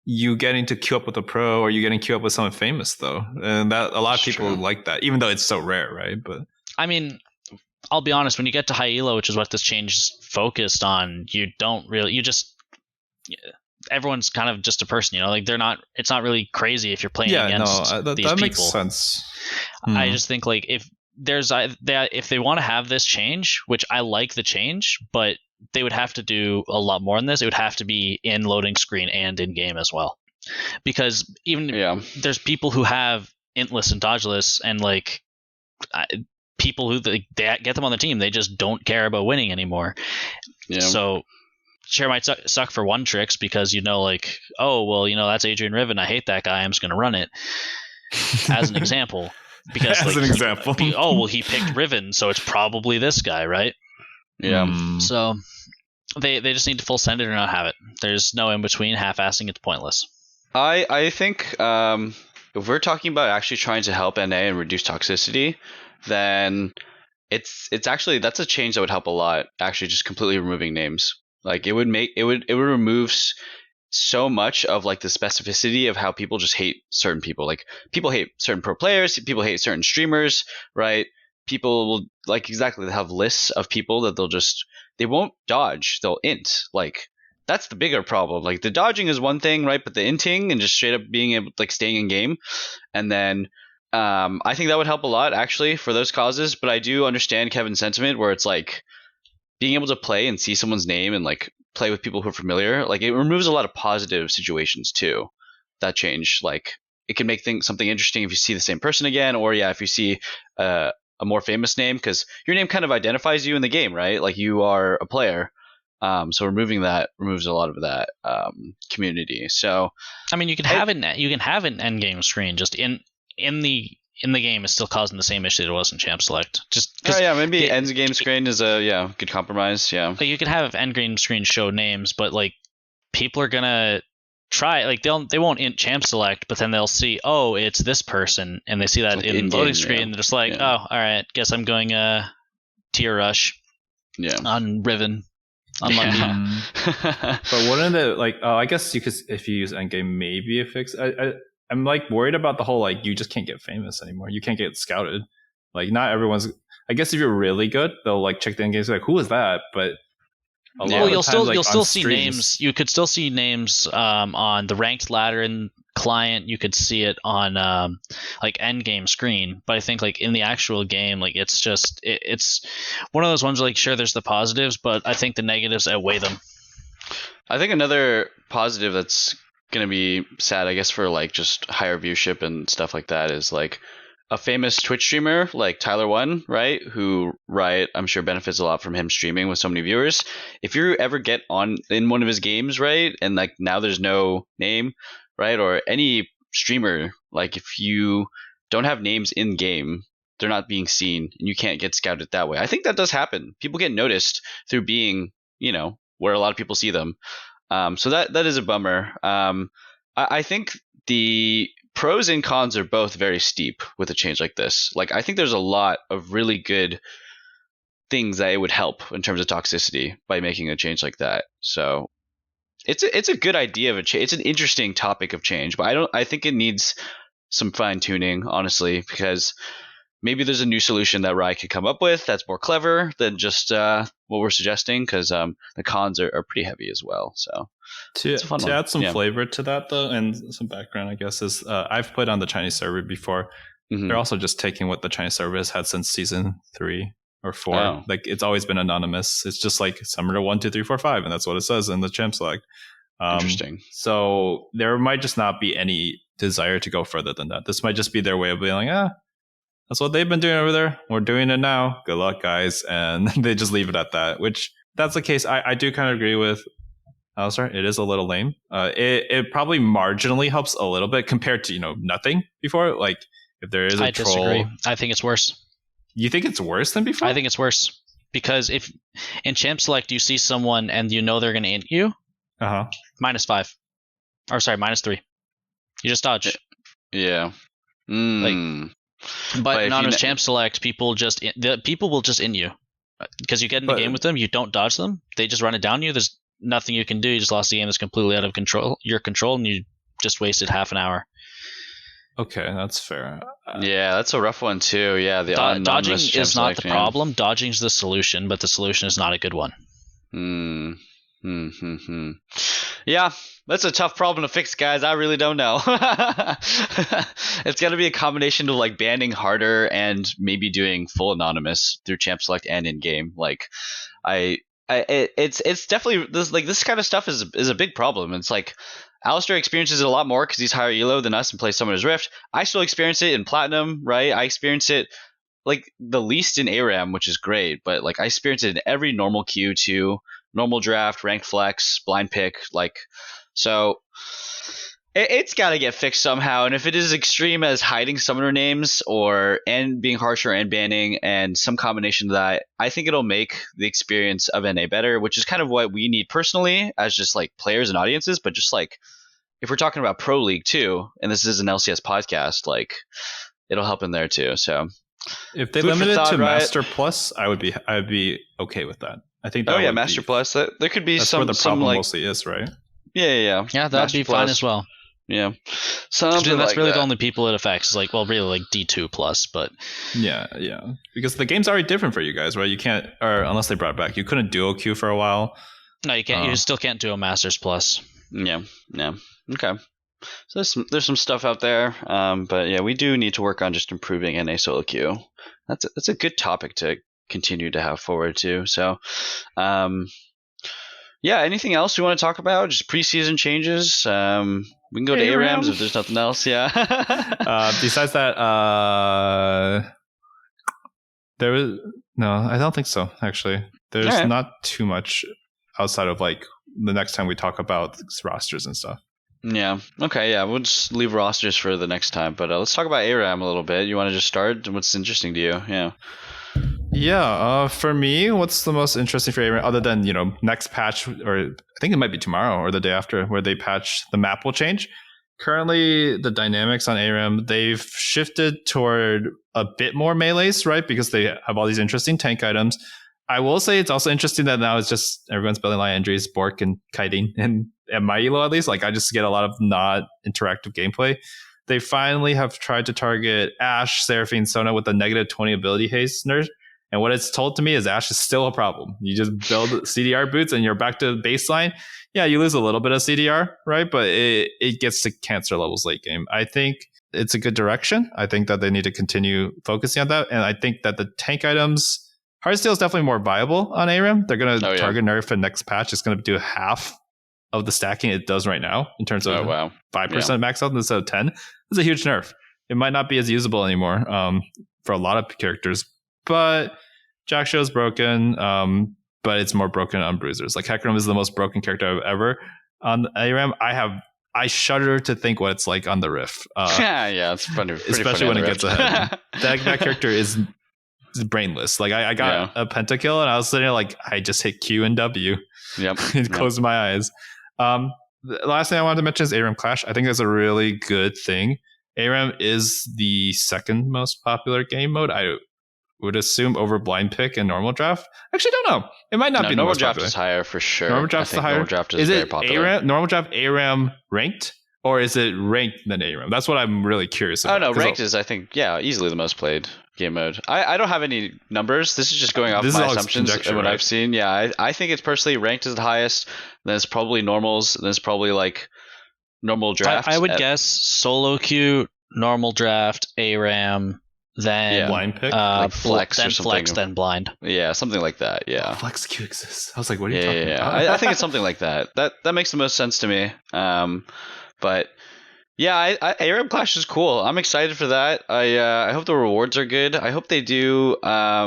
you getting to queue up with a pro or you getting queue up with someone famous though, and that a lot of people like that, even though it's so rare, right? But I mean, I'll be honest, when you get to high elo, which is what this change is focused on, everyone's kind of just a person, like it's not really crazy if you're playing against these that people. makes sense. I just think like if they want to have this change, which I like the change, but they would have to do a lot more than this. It would have to be in loading screen and in game as well, because there's people who have intless and dodgeless, and like people who they get them on the team, they just don't care about winning anymore. So sure, might suck for one tricks because like, oh well, that's Adrian Riven, I hate that guy, I'm just gonna run it as an example. Because as an example, he picked Riven, so it's probably this guy, right? Yeah. So they just need to full send it or not have it. There's no in between. Half-assing it's pointless. I think if we're talking about actually trying to help NA and reduce toxicity, then it's actually, that's a change that would help a lot. Actually, just completely removing names. Like it would remove so much of like the specificity of how people just hate certain people. Like people hate certain pro players, people hate certain streamers, right? People will like exactly have lists of people that they won't dodge, they'll int. Like that's the bigger problem. Like the dodging is one thing, right? But the inting and just straight up being able, like staying in game, and then I think that would help a lot actually for those causes. But I do understand Kevin's sentiment where it's like being able to play and see someone's name and like play with people who are familiar, like it removes a lot of positive situations too. That change, like it can make something interesting if you see the same person again, or if you see a more famous name, because your name kind of identifies you in the game, right? Like you are a player. So removing that removes a lot of that community. So I mean, you can have an end game screen just in the game is still causing the same issue that it was in Champ Select. Just maybe end game screen is a good compromise. Yeah, like you can have end game screen show names, but like people are gonna try, like they won't int Champ Select, but then they'll see, oh, it's this person, and they see that like in loading screen. They're just like, oh, all right, guess I'm going tier rush. On Riven. Unlucky. But one of the I guess you could, if you use endgame, maybe a fix. I'm like worried about the whole like you just can't get famous anymore. You can't get scouted. Like not everyone's. I guess if you're really good, they'll like check the endgames like who is that? But you'll still see names. You could still see names on the ranked ladder and client. You could see it on like end game screen. But I think like in the actual game, like it's just it's one of those ones where, like sure there's the positives, but I think the negatives outweigh them. I think another positive that's gonna be sad, I guess, for like just higher viewership and stuff like that is like a famous Twitch streamer like Tyler One, right? Who Riot, I'm sure, benefits a lot from him streaming with so many viewers. If you ever get on in one of his games, right, and like now there's no name, right, or any streamer, like if you don't have names in game, they're not being seen, and you can't get scouted that way. I think that does happen. People get noticed through being, where a lot of people see them. So that is a bummer. I think the pros and cons are both very steep with a change like this. Like I think there's a lot of really good things that it would help in terms of toxicity by making a change like that. So it's a good idea of a change. It's an interesting topic of change, but I think it needs some fine tuning, honestly, because maybe there's a new solution that Riot could come up with that's more clever than just what we're suggesting, because the cons are pretty heavy as well. So to add some flavor to that, though, and some background, I guess, is I've played on the Chinese server before. Mm-hmm. They're also just taking what the Chinese server has had since season 3 or 4. Oh. Like it's always been anonymous. It's just like Summoner 1, 2, 3, 4, 5, and that's what it says in the champ select. Interesting. So there might just not be any desire to go further than that. This might just be their way of being like, that's what they've been doing over there. We're doing it now. Good luck, guys. And they just leave it at that, which that's the case. I do kind of agree with Alistair. It is a little lame. It probably marginally helps a little bit compared to, nothing before. Like if there is a troll. I disagree. I think it's worse. You think it's worse than before? I think it's worse because if in Champ Select you see someone and they're going to int you, -5. Or sorry, -3. You just dodge. Yeah. But not as Champ Select, people will just int you because you get in the game with them. You don't dodge them; they just run it down you. There's nothing you can do. You just lost the game. That's completely out of your control, and you just wasted half an hour. Okay, that's fair. Yeah, that's a rough one too. Yeah, the Dodging anonymous champ is not select, the yeah. problem. Dodging's the solution, but the solution is not a good one. Yeah, that's a tough problem to fix, guys. I really don't know. It's got to be a combination of like banning harder and maybe doing full anonymous through champ select and in game. Like, it's definitely this kind of stuff is a big problem. It's like Alistair experiences it a lot more because he's higher elo than us and plays Summoner's Rift. I still experience it in Platinum, right? I experience it like the least in ARAM, which is great, but like I experience it in every normal queue too. Normal draft, ranked flex, blind pick, like so. It's got to get fixed somehow, and if it is extreme as hiding summoner names and being harsher and banning and some combination of that, I think it'll make the experience of NA better, which is kind of what we need personally as just like players and audiences. But just like if we're talking about Pro League too, and this is an LCS podcast, like it'll help in there too. So if they limit it to Master Plus, I'd be okay with that. I think. That Master Plus. There could be that's some. Where the problem like, mostly is, right? Yeah. Yeah, that'd be fine as well. Yeah, that's really the only people it affects. Is like, well, really like D2 plus, but yeah, because the game's already different for you guys, right? You can't, or unless they brought it back, you couldn't duo queue for a while. No, you can't. You still can't do a Masters plus. Yeah. Okay. So there's some stuff out there, but yeah, we do need to work on just improving NA solo queue. That's a good topic to continue to have forward to. So, yeah. Anything else we want to talk about? Just preseason changes. We can go to ARAMs if there's nothing else. Yeah. Besides that, there was no. I don't think so. Actually, there's not too much outside of like the next time we talk about rosters and stuff. Yeah. Okay. Yeah. We'll just leave rosters for the next time. But let's talk about ARAM a little bit. You want to just start? What's interesting to you? Yeah. Yeah, for me, what's the most interesting for ARAM, other than, next patch, or I think it might be tomorrow or the day after, where they patch, the map will change. Currently, the dynamics on ARAM, they've shifted toward a bit more melees, right? Because they have all these interesting tank items. I will say it's also interesting that now it's just everyone's building line injuries, Bork and kiting, and at my elo at least, like I just get a lot of not interactive gameplay. They finally have tried to target Ashe, Seraphine, Sona with a negative 20 ability haste nerf. And what it's told to me is Ashe is still a problem. You just build CDR boots and you're back to baseline. Yeah, you lose a little bit of CDR, right? But it gets to cancer levels late game. I think it's a good direction. I think that they need to continue focusing on that. And I think that the tank items, Heartsteel is definitely more viable on ARAM. They're going to target nerf for next patch. It's going to do half of the stacking it does right now in terms of 5% max health instead of 10. It's a huge nerf. It might not be as usable anymore for a lot of characters. But Jack Show's broken, but it's more broken on bruisers. Like Hecarim is the most broken character I've ever on ARAM. I shudder to think what it's like on the Rift. Yeah, it's funny, especially when it gets ahead. that character is brainless. Like I got a pentakill and I was sitting there like I just hit Q and W. Yep. And closed my eyes. The last thing I wanted to mention is ARAM Clash. I think that's a really good thing. ARAM is the second most popular game mode. I would assume over blind pick and normal draft. Actually, don't know. It might not be normal the most draft popular. Is higher for sure. Normal draft is higher. Normal draft is very popular. ARAM, normal draft ARAM ranked, or is it ranked than ARAM? That's what I'm really curious about. Oh no, ranked is I think easily the most played game mode. I don't have any numbers. This is just going off my assumptions and what I've seen. Yeah, I think it's personally ranked as the highest. Then it's probably normals. Then it's probably like normal draft. I would guess solo queue, normal draft, ARAM. Then blind pick, like flex, then or something. Flex, then blind. Yeah, something like that. Yeah, flex queue exists. I was like, what are you talking about? I think it's something like that. That makes the most sense to me. But yeah, ARAM Clash is cool. I'm excited for that. I hope the rewards are good. I hope they do. I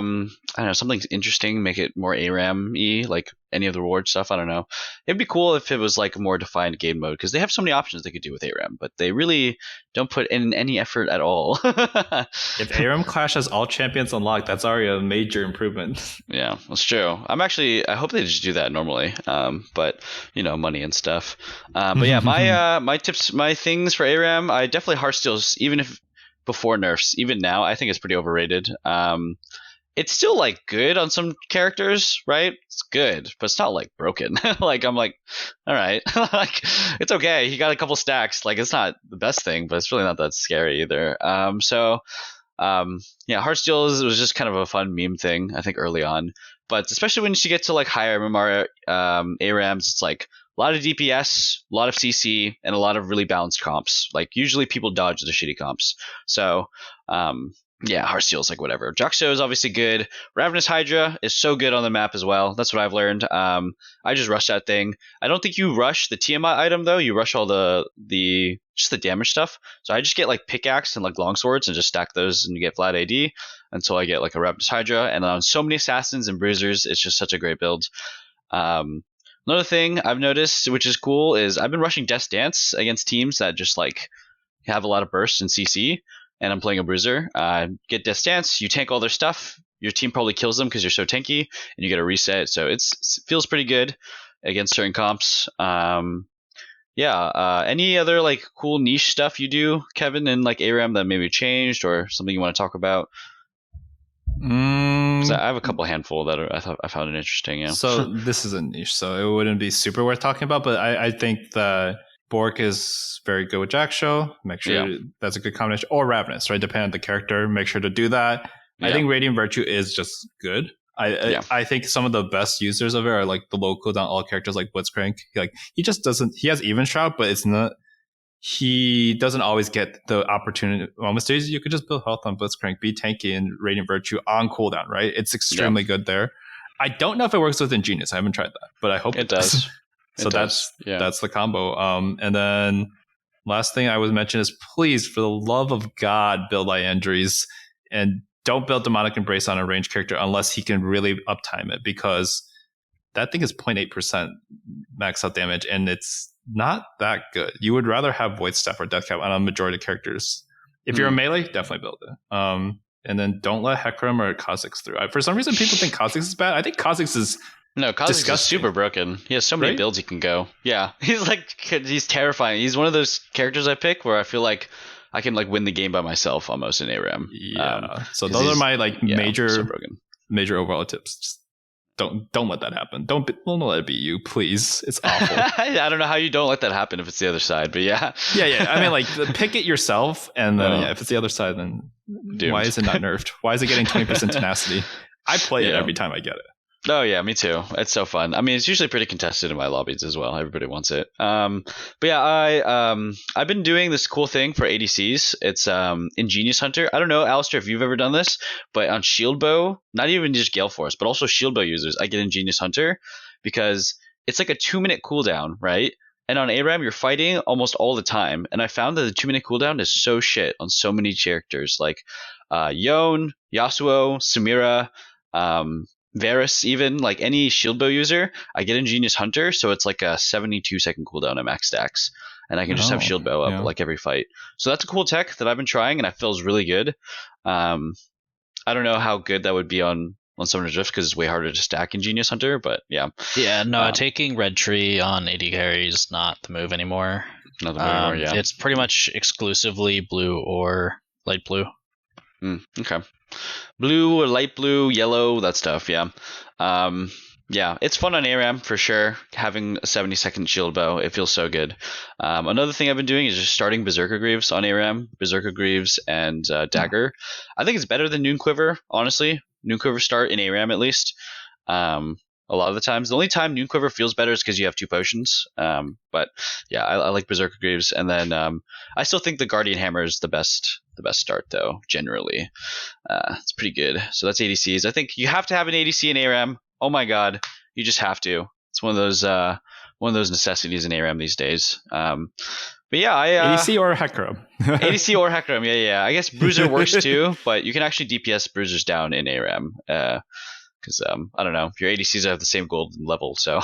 don't know, something interesting. Make it more ARAM-y, like any of the reward stuff. I don't know. It'd be cool if it was like a more defined game mode because they have so many options they could do with ARAM, but they really don't put in any effort at all. If ARAM Clash has all champions unlocked, that's already a major improvement. Yeah, that's true. I hope they just do that normally. But money and stuff. But yeah, my tips, my things for ARAM, I definitely Heartsteel's, even if before nerfs, even now, I think it's pretty overrated. it's still like good on some characters, right? It's good, but it's not like broken. Like I'm like, all right, like it's okay. He got a couple stacks. Like it's not the best thing, but it's really not that scary either. Yeah, Heartsteel was just kind of a fun meme thing, I think, early on. But especially when you get to like higher MMR ARAMs, it's like a lot of DPS, a lot of CC, and a lot of really balanced comps. Like usually people dodge the shitty comps. So yeah, Heartsteel's like whatever. Juxo is obviously good. Ravenous Hydra is so good on the map as well. That's what I've learned. I just rush that thing. I don't think you rush the Tiamat item though. You rush all the just the damage stuff. So I just get like pickaxe and like longswords and just stack those and you get flat AD until I get like a Ravenous Hydra. And on so many assassins and bruisers, it's just such a great build. Another thing I've noticed, which is cool, is I've been rushing Death Dance against teams that just like have a lot of burst and CC. And I'm playing a bruiser. Get Death Dance, you tank all their stuff. Your team probably kills them because you're so tanky, and you get a reset. So it feels pretty good against certain comps. Any other like cool niche stuff you do, Kevin, in like ARAM that maybe changed or something you want to talk about? I have a couple handful that I found it interesting. Yeah. So this is a niche, so it wouldn't be super worth talking about. But I think that Bork is very good with Jackshow. Make sure that's a good combination. Or Ravenous, right? Depending on the character, make sure to do that. Yeah. I think Radiant Virtue is just good. I think some of the best users of it are like the low cooldown all characters like Blitzcrank. Like he just doesn't. He has Even Shroud, but it's not. He doesn't always get the opportunity. Almost days you could just build health on Blitzcrank, be tanky, and Radiant Virtue on cooldown. Right? It's extremely good there. I don't know if it works with Ingenious. I haven't tried that, but I hope it does. So that's the combo. And then last thing I would mention is please, for the love of God, build Liandry's and don't build Demonic Embrace on a ranged character unless he can really uptime it, because that thing is 0.8% max out damage and it's not that good. You would rather have Void Staff or Death Cap on a majority of characters. If you're a melee, definitely build it. And then don't let Hecarim or Kha'Zix through. For some reason, people think Kha'Zix is bad. I think Kha'Zix is Kha'Zix is super broken. He has so many builds he can go. Yeah, he's terrifying. He's one of those characters I pick where I feel like I can like win the game by myself almost in ARAM. Yeah. So those are my like major overall tips. Just don't let that happen. Don't let it be you, please. It's awful. I don't know how you don't let that happen if it's the other side, but yeah. Yeah. I mean, like pick it yourself, and then if it's the other side, then why is it not nerfed? Why is it getting 20% tenacity? I play it every time I get it. Oh yeah, me too. It's so fun. I mean, it's usually pretty contested in my lobbies as well. Everybody wants it. But yeah, I've been doing this cool thing for ADCs. It's Ingenious Hunter. I don't know, Alistair, if you've ever done this, but on Shield Bow, not even just Gale Force, but also Shield Bow users, I get Ingenious Hunter because it's like a 2-minute cooldown, right? And on ARAM, you're fighting almost all the time. And I found that the 2-minute cooldown is so shit on so many characters like Yone, Yasuo, Samira, Varus, even like any shield bow user, I get Ingenious Hunter, so it's like a 72-second cooldown at max stacks, and I can just have shield bow up like every fight. So that's a cool tech that I've been trying, and it feels really good. I don't know how good that would be on Summoner's Rift because it's way harder to stack Ingenious Hunter, but yeah. Yeah, no, taking Red Tree on AD carry is not the move anymore. Not the move anymore, yeah. It's pretty much exclusively blue or light blue. Okay. Blue or light blue, yellow, that stuff, yeah. Yeah, it's fun on ARAM for sure, having a 70-second shield bow. It feels so good. Another thing I've been doing is just starting Berserker Greaves on ARAM. Berserker Greaves and Dagger. I think it's better than Noon Quiver, honestly. Noon Quiver start in ARAM at least. A lot of the times. The only time Noon Quiver feels better is because you have 2 potions. But yeah, I like Berserker Greaves. And then I still think the Guardian Hammer is the best start though, generally. It's pretty good. So that's ADCs. I think you have to have an ADC in ARAM. Oh my god, you just have to. It's one of those necessities in ARAM these days. But yeah, ADC or Hecarim. ADC or Hecarim, yeah. I guess Bruiser works too, but you can actually DPS Bruisers down in ARAM. Because I don't know, your ADCs have the same gold level, so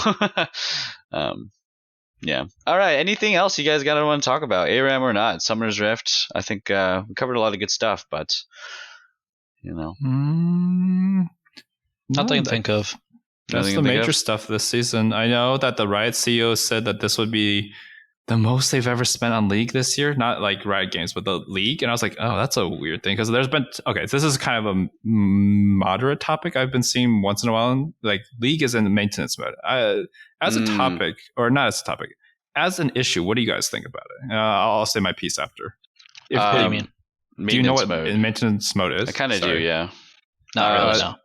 yeah. All right, anything else you guys got to want to talk about, ARAM or not? Summoner's Rift. I think we covered a lot of good stuff, but you know, nothing to think of. That's the major stuff this season. I know that the Riot CEO said that this would be the most they've ever spent on League this year, not like Riot Games, but the League. And I was like, oh, that's a weird thing, because there's been, okay, this is kind of a moderate topic I've been seeing once in a while. Like League is in maintenance mode. As a topic, or not as a topic, as an issue, what do you guys think about it? I'll say my piece after. What do you mean? Do you know what maintenance mode is? I kind of do, yeah. Not really, no.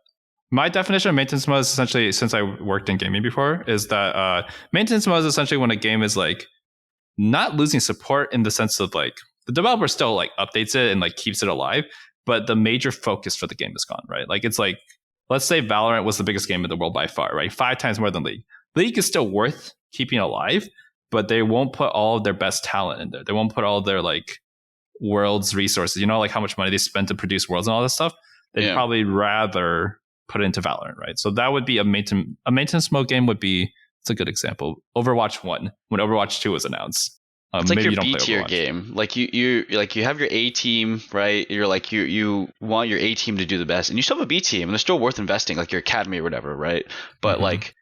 My definition of maintenance mode is essentially, since I worked in gaming before, is that maintenance mode is essentially when a game is like not losing support in the sense of like the developer still like updates it and like keeps it alive, but the major focus for the game is gone, right? Like it's like, let's say Valorant was the biggest game in the world by far, right? 5 times more than League. League is still worth keeping alive, but they won't put all of their best talent in there. They won't put all their like world's resources, you know, like how much money they spend to produce worlds and all this stuff. They'd probably rather put it into Valorant, right? So that would be a maintenance mode game would be, it's a good example. Overwatch 1, when Overwatch 2 was announced. It's like your B tier game. Like you have your A team, right? You're like you want your A team to do the best, and you still have a B team, and they're still worth investing, like your academy or whatever, right? But like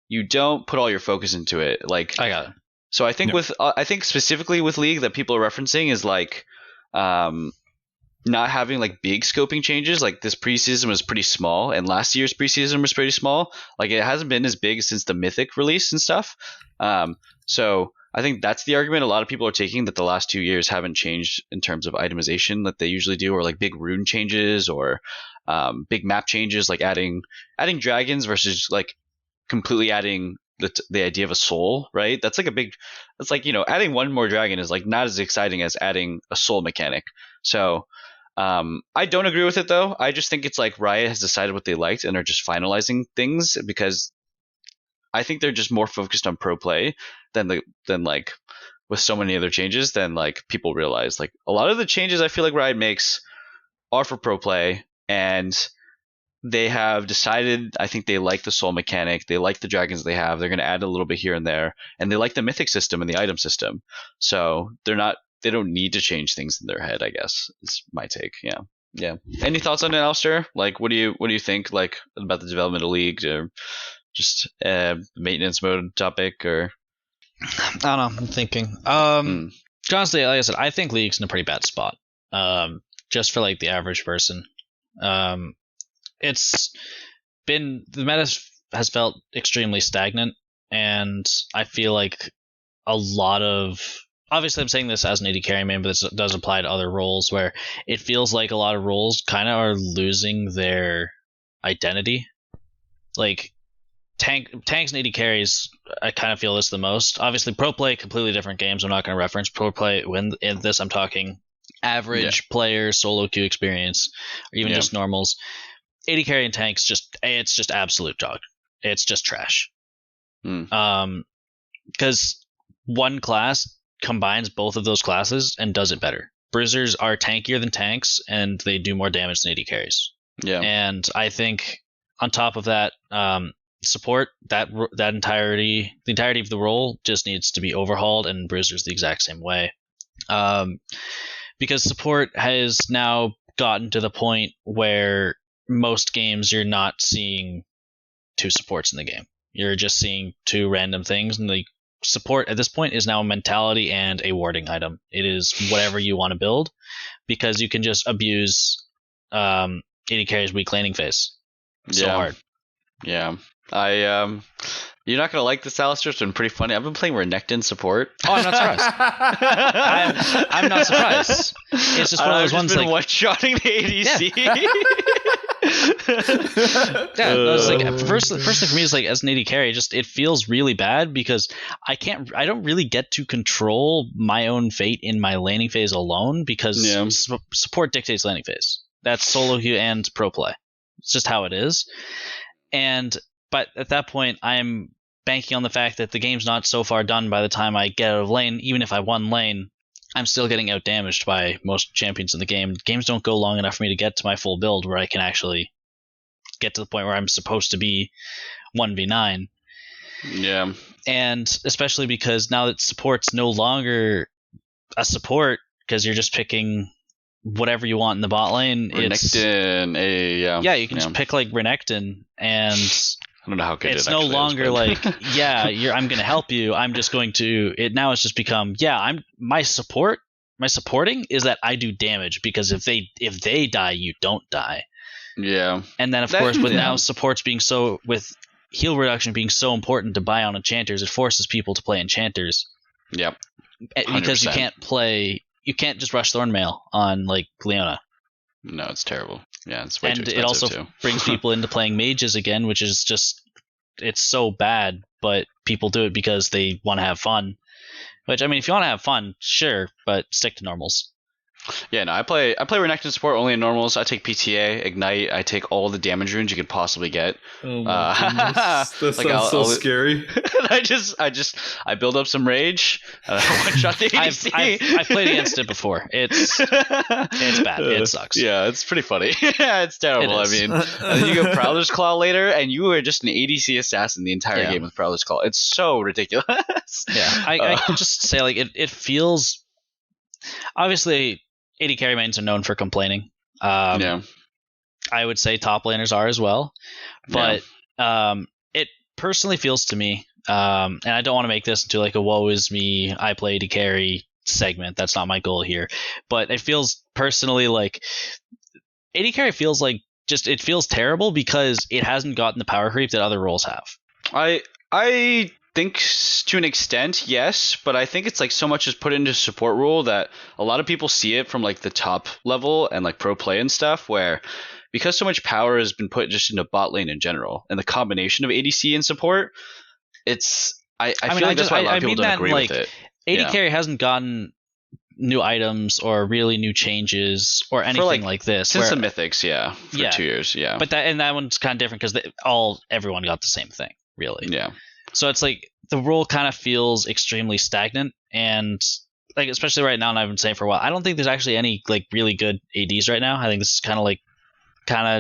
you don't put all your focus into it. Like I got it. So I think I think specifically with League that people are referencing is like not having like big scoping changes. Like this preseason was pretty small, and last year's preseason was pretty small. Like it hasn't been as big since the Mythic release and stuff. So I think that's the argument a lot of people are taking, that the last 2 years haven't changed in terms of itemization that they usually do, or like big rune changes or big map changes, like adding dragons versus like completely adding the idea of a soul, right? That's like that's like, you know, adding one more dragon is like not as exciting as adding a soul mechanic. So I don't agree with it though. I just think it's like Riot has decided what they liked and are just finalizing things, because I think they're just more focused on pro play than like with so many other changes than like people realize. Like a lot of the changes I feel like Riot makes are for pro play, and they have decided, I think they like the soul mechanic, they like the dragons they have, they're going to add a little bit here and there, and they like the mythic system and the item system. So they don't need to change things in their head, I guess. It's my take. Yeah. Any thoughts on it, Alistair? Like, what do you think, like, about the development of League, or just maintenance mode topic, or? I don't know. I'm thinking. Honestly, like I said, I think League's in a pretty bad spot. Just for like the average person. It's been, the meta has felt extremely stagnant, and I feel like a lot of, obviously I'm saying this as an AD carry main, but this does apply to other roles, where it feels like a lot of roles kind of are losing their identity. Like tanks and AD carries, I kind of feel this the most. Obviously pro play, completely different games. I'm not going to reference pro play when in this. I'm talking average player solo queue experience, or even just normals. AD carry and tanks, it's just absolute dog. It's just trash. Because one class combines both of those classes and does it better. Bruisers are tankier than tanks, and they do more damage than AD carries. Yeah. And I think on top of that, support, the entirety of the role just needs to be overhauled, and Bruisers the exact same way. Because support has now gotten to the point where most games you're not seeing 2 supports in the game. You're just seeing 2 random things, and the support at this point is now a mentality and a warding item. It is whatever you want to build, because you can just abuse AD carry's weak laning phase so hard. Yeah. You're not gonna like this, Alistair. It's been pretty funny. I've been playing Renekton support. Oh, I'm not surprised. I'm not surprised. It's just one of those ones like one-shotting the ADC. It's like first thing for me is like, as an AD carry, it feels really bad, because I don't really get to control my own fate in my laning phase alone, because support dictates laning phase. That's solo queue and pro play. It's just how it is. But at that point, I'm banking on the fact that the game's not so far done by the time I get out of lane. Even if I won lane, I'm still getting out damaged by most champions in the game. Games don't go long enough for me to get to my full build where I can actually get to the point where I'm supposed to be 1v9. Yeah. And especially because now that support's no longer a support, because you're just picking whatever you want in the bot lane. Renekton, you can just pick like Renekton, and I don't know how good it's it no actually longer is, like, but- yeah, I'm going to help you. I'm just going to. It now it's just become, yeah, my supporting is that I do damage, because if they die, you don't die. Yeah. And then of That- course with yeah. now supports being so, with heal reduction being so important to buy on enchanters, it forces people to play enchanters. Yep. Because 100%. you can't just rush Thornmail on like Leona. No, it's terrible. Yeah, it's way too And expensive it also too. brings people into playing mages again, which is just, it's so bad, but people do it because they want to have fun. Which, I mean, if you want to have fun, sure, but stick to normals. Yeah, no, I play Renekton support only in normals. I take PTA, Ignite. I take all the damage runes you could possibly get. Oh Uh, my goodness. That like, sounds so I'll- scary. I build up some rage. One shot the ADC. I've played against it before. It's bad. It sucks. Yeah, it's pretty funny. Yeah, it's terrible. It is. I mean, and then you go Prowler's Claw later, and you are just an ADC assassin the entire Yeah. game with Prowler's Claw. It's so ridiculous. Yeah, I can just say, like, it feels, obviously 80 carry mains are known for complaining. Yeah. I would say top laners are as well, but it personally feels to me, and I don't want to make this into like a woe is me, I play 80 carry segment. That's not my goal here, but it feels personally like 80 carry feels like it feels terrible because it hasn't gotten the power creep that other roles have. I think to an extent, yes, but I think it's like so much is put into support rule that a lot of people see it from like the top level and like pro play and stuff, where because so much power has been put just into bot lane in general and the combination of ADC and support, it's I feel like that's why a lot of people don't agree with it. 80 Yeah. carry hasn't gotten new items or really new changes or anything like this. Since where- the Mythics, yeah, for Yeah. 2 years, yeah. But that one's kind of different because everyone got the same thing, really. Yeah. So it's like the rule kind of feels extremely stagnant, and like especially right now, and I've been saying for a while, I don't think there's actually any like really good ADs right now. I think this is kind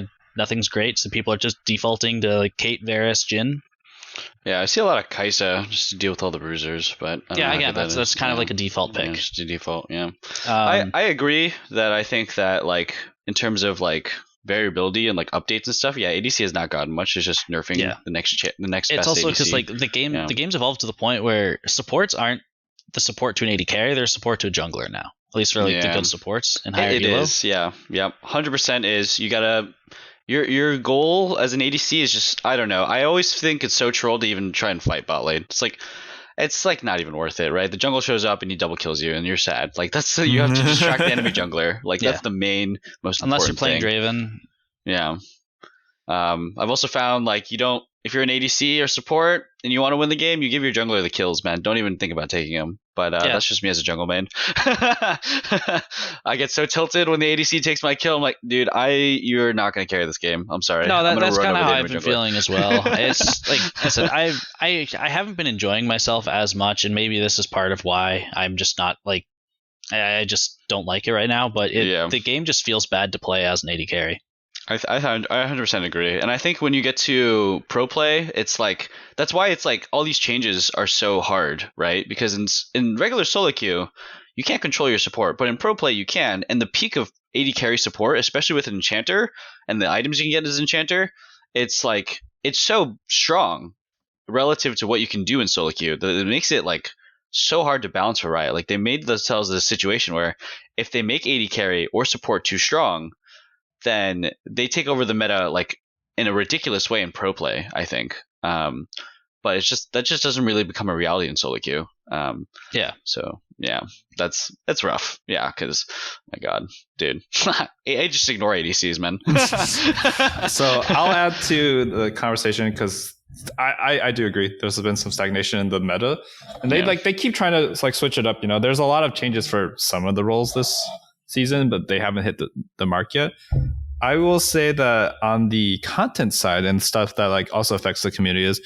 of nothing's great, so people are just defaulting to like Kate, Varus, Jhin. Yeah, I see a lot of Kaisa just to deal with all the bruisers, but I don't know Yeah, how again, good that that's is. kind of Yeah. like a default Yeah, pick. just a default, yeah. Um, I agree that I think that like in terms of like variability and like updates and stuff, yeah, ADC has not gotten much. It's just nerfing Yeah. the next it's best also ADC. because like the game's evolved to the point where supports aren't the support to an 80 carry; they're support to a jungler now. At least for like the Yeah. good supports and higher It elo. is, yeah, yep. 100% is you gotta. Your goal as an ADC is just, I don't know. I always think it's so troll to even try and fight bot lane. It's like not even worth it, right? The jungle shows up and he double kills you and you're sad. Like that's you have to distract the enemy jungler. Like Yeah. that's the main most Unless you're important playing thing. Draven. Yeah. I've also found like if you're an ADC or support and you want to win the game, you give your jungler the kills, man. Don't even think about taking him. But Yeah. that's just me as a jungle man. I get so tilted when the ADC takes my kill. I'm like, dude, you're not gonna carry this game. I'm sorry. No, I'm gonna that's run kind of over how the I've enemy been jungler. feeling as well. It's like I said, I haven't been enjoying myself as much, and maybe this is part of why I'm just not like I just don't like it right now. But the game just feels bad to play as an 80 carry. I 100% agree, and I think when you get to pro play, it's like that's why it's like all these changes are so hard, right? Because in regular solo queue, you can't control your support, but in pro play you can. And the peak of 80 carry support, especially with an enchanter and the items you can get as enchanter, it's like it's so strong relative to what you can do in solo queue that it makes it like so hard to balance for Riot. Like they made themselves a situation where if they make 80 carry or support too strong, then they take over the meta like in a ridiculous way in pro play, I think. But it's just that just doesn't really become a reality in solo queue. Yeah. So yeah, that's rough. Yeah, because my God, dude, I just ignore ADCs, man. So I'll add to the conversation because I do agree. There's been some stagnation in the meta, and they keep trying to like switch it up. You know, there's a lot of changes for some of the roles this season, but they haven't hit the mark yet. I will say that on the content side and stuff that like also affects the community is,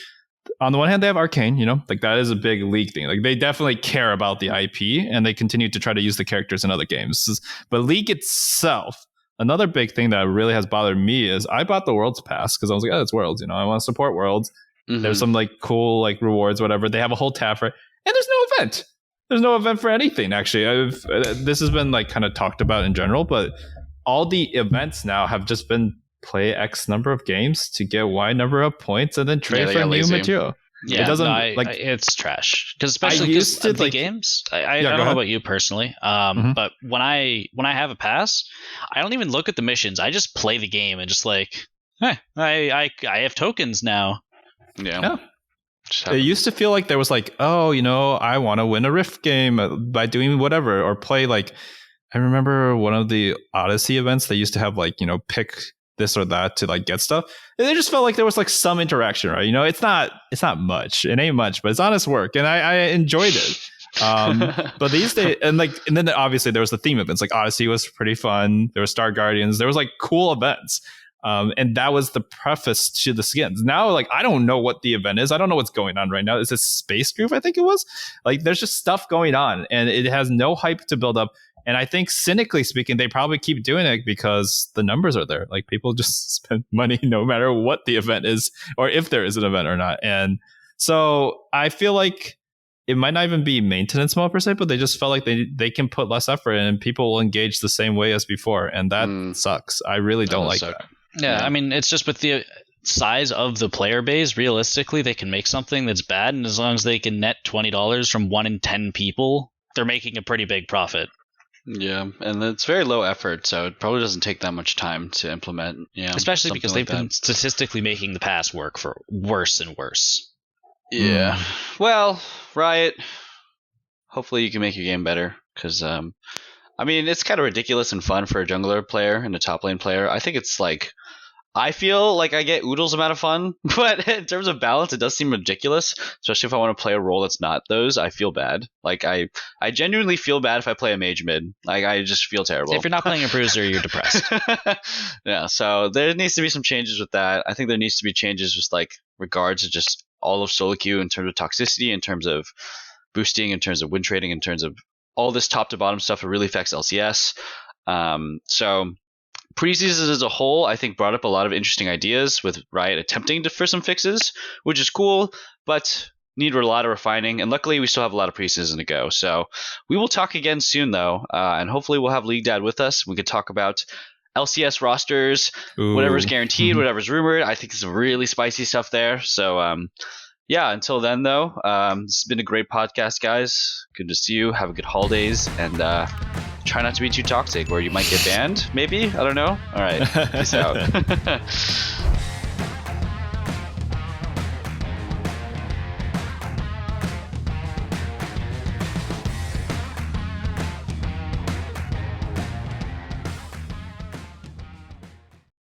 on the one hand, they have Arcane, you know, like that is a big League thing. Like they definitely care about the IP and they continue to try to use the characters in other games. But League itself, another big thing that really has bothered me is I bought the Worlds Pass because I was like, oh, it's Worlds, you know, I want to support Worlds. Mhm. There's some like cool like rewards, whatever. They have a whole tab for it, and there's no event. There's no event for anything, actually. This has been like kind of talked about in general, but all the events now have just been play X number of games to get Y number of points and then trade they for got new lazy. material. Yeah, It doesn't it's trash. Because I especially used to, the like- games. I Yeah, don't go know ahead. about you personally, Mhm. but when I have a pass, I don't even look at the missions. I just play the game and just like, I have tokens now. Yeah. Just It happens. used to feel like there was like, oh, I want to win a Rift game by doing whatever, or play like, I remember one of the Odyssey events, they used to have like, pick this or that to like get stuff. And it just felt like there was like some interaction, right? It's not much. It ain't much, but it's honest work. And I enjoyed it. But these days, and then obviously there was the theme events, like Odyssey was pretty fun. There was Star Guardians. There was like cool events. And that was the preface to the skins. Now, like, I don't know what the event is. I don't know what's going on right now. It's a space group, I think it was. Like, there's just stuff going on, and it has no hype to build up. And I think, cynically speaking, they probably keep doing it because the numbers are there. Like, people just spend money no matter what the event is, or if there is an event or not. And so I feel like it might not even be maintenance mode per se, but they just felt like they can put less effort in, and people will engage the same way as before. And that sucks. I really don't like that. Yeah, I mean, it's just with the size of the player base, realistically, they can make something that's bad, and as long as they can net $20 from 1 in 10 people, they're making a pretty big profit. Yeah, and it's very low effort, so it probably doesn't take that much time to implement. Yeah, especially because they've like been statistically making the pass work for worse and worse. Yeah. Well, Riot, hopefully you can make your game better, because I mean, it's kind of ridiculous and fun for a jungler player and a top lane player. I think it's like, I feel like I get Oodle's amount of fun, but in terms of balance, it does seem ridiculous, especially if I want to play a role that's not those. I feel bad. Like, I genuinely feel bad if I play a mage mid. Like, I just feel terrible. If you're not playing a bruiser, you're depressed. Yeah, so there needs to be some changes with that. I think there needs to be changes with, like, regards to just all of solo queue in terms of toxicity, in terms of boosting, in terms of win trading, in terms of all this top to bottom stuff that really affects LCS. So preseason as a whole, I think, brought up a lot of interesting ideas with Riot attempting for some fixes, which is cool, but need a lot of refining. And luckily, we still have a lot of preseason to go. So we will talk again soon, though, and hopefully we'll have League Dad with us. We can talk about LCS rosters, whatever's guaranteed, whatever's rumored. I think some really spicy stuff there. So yeah, until then, though, this has been a great podcast, guys. Good to see you. Have a good holidays, and try not to be too toxic, or you might get banned, maybe? I don't know. All right. Peace out.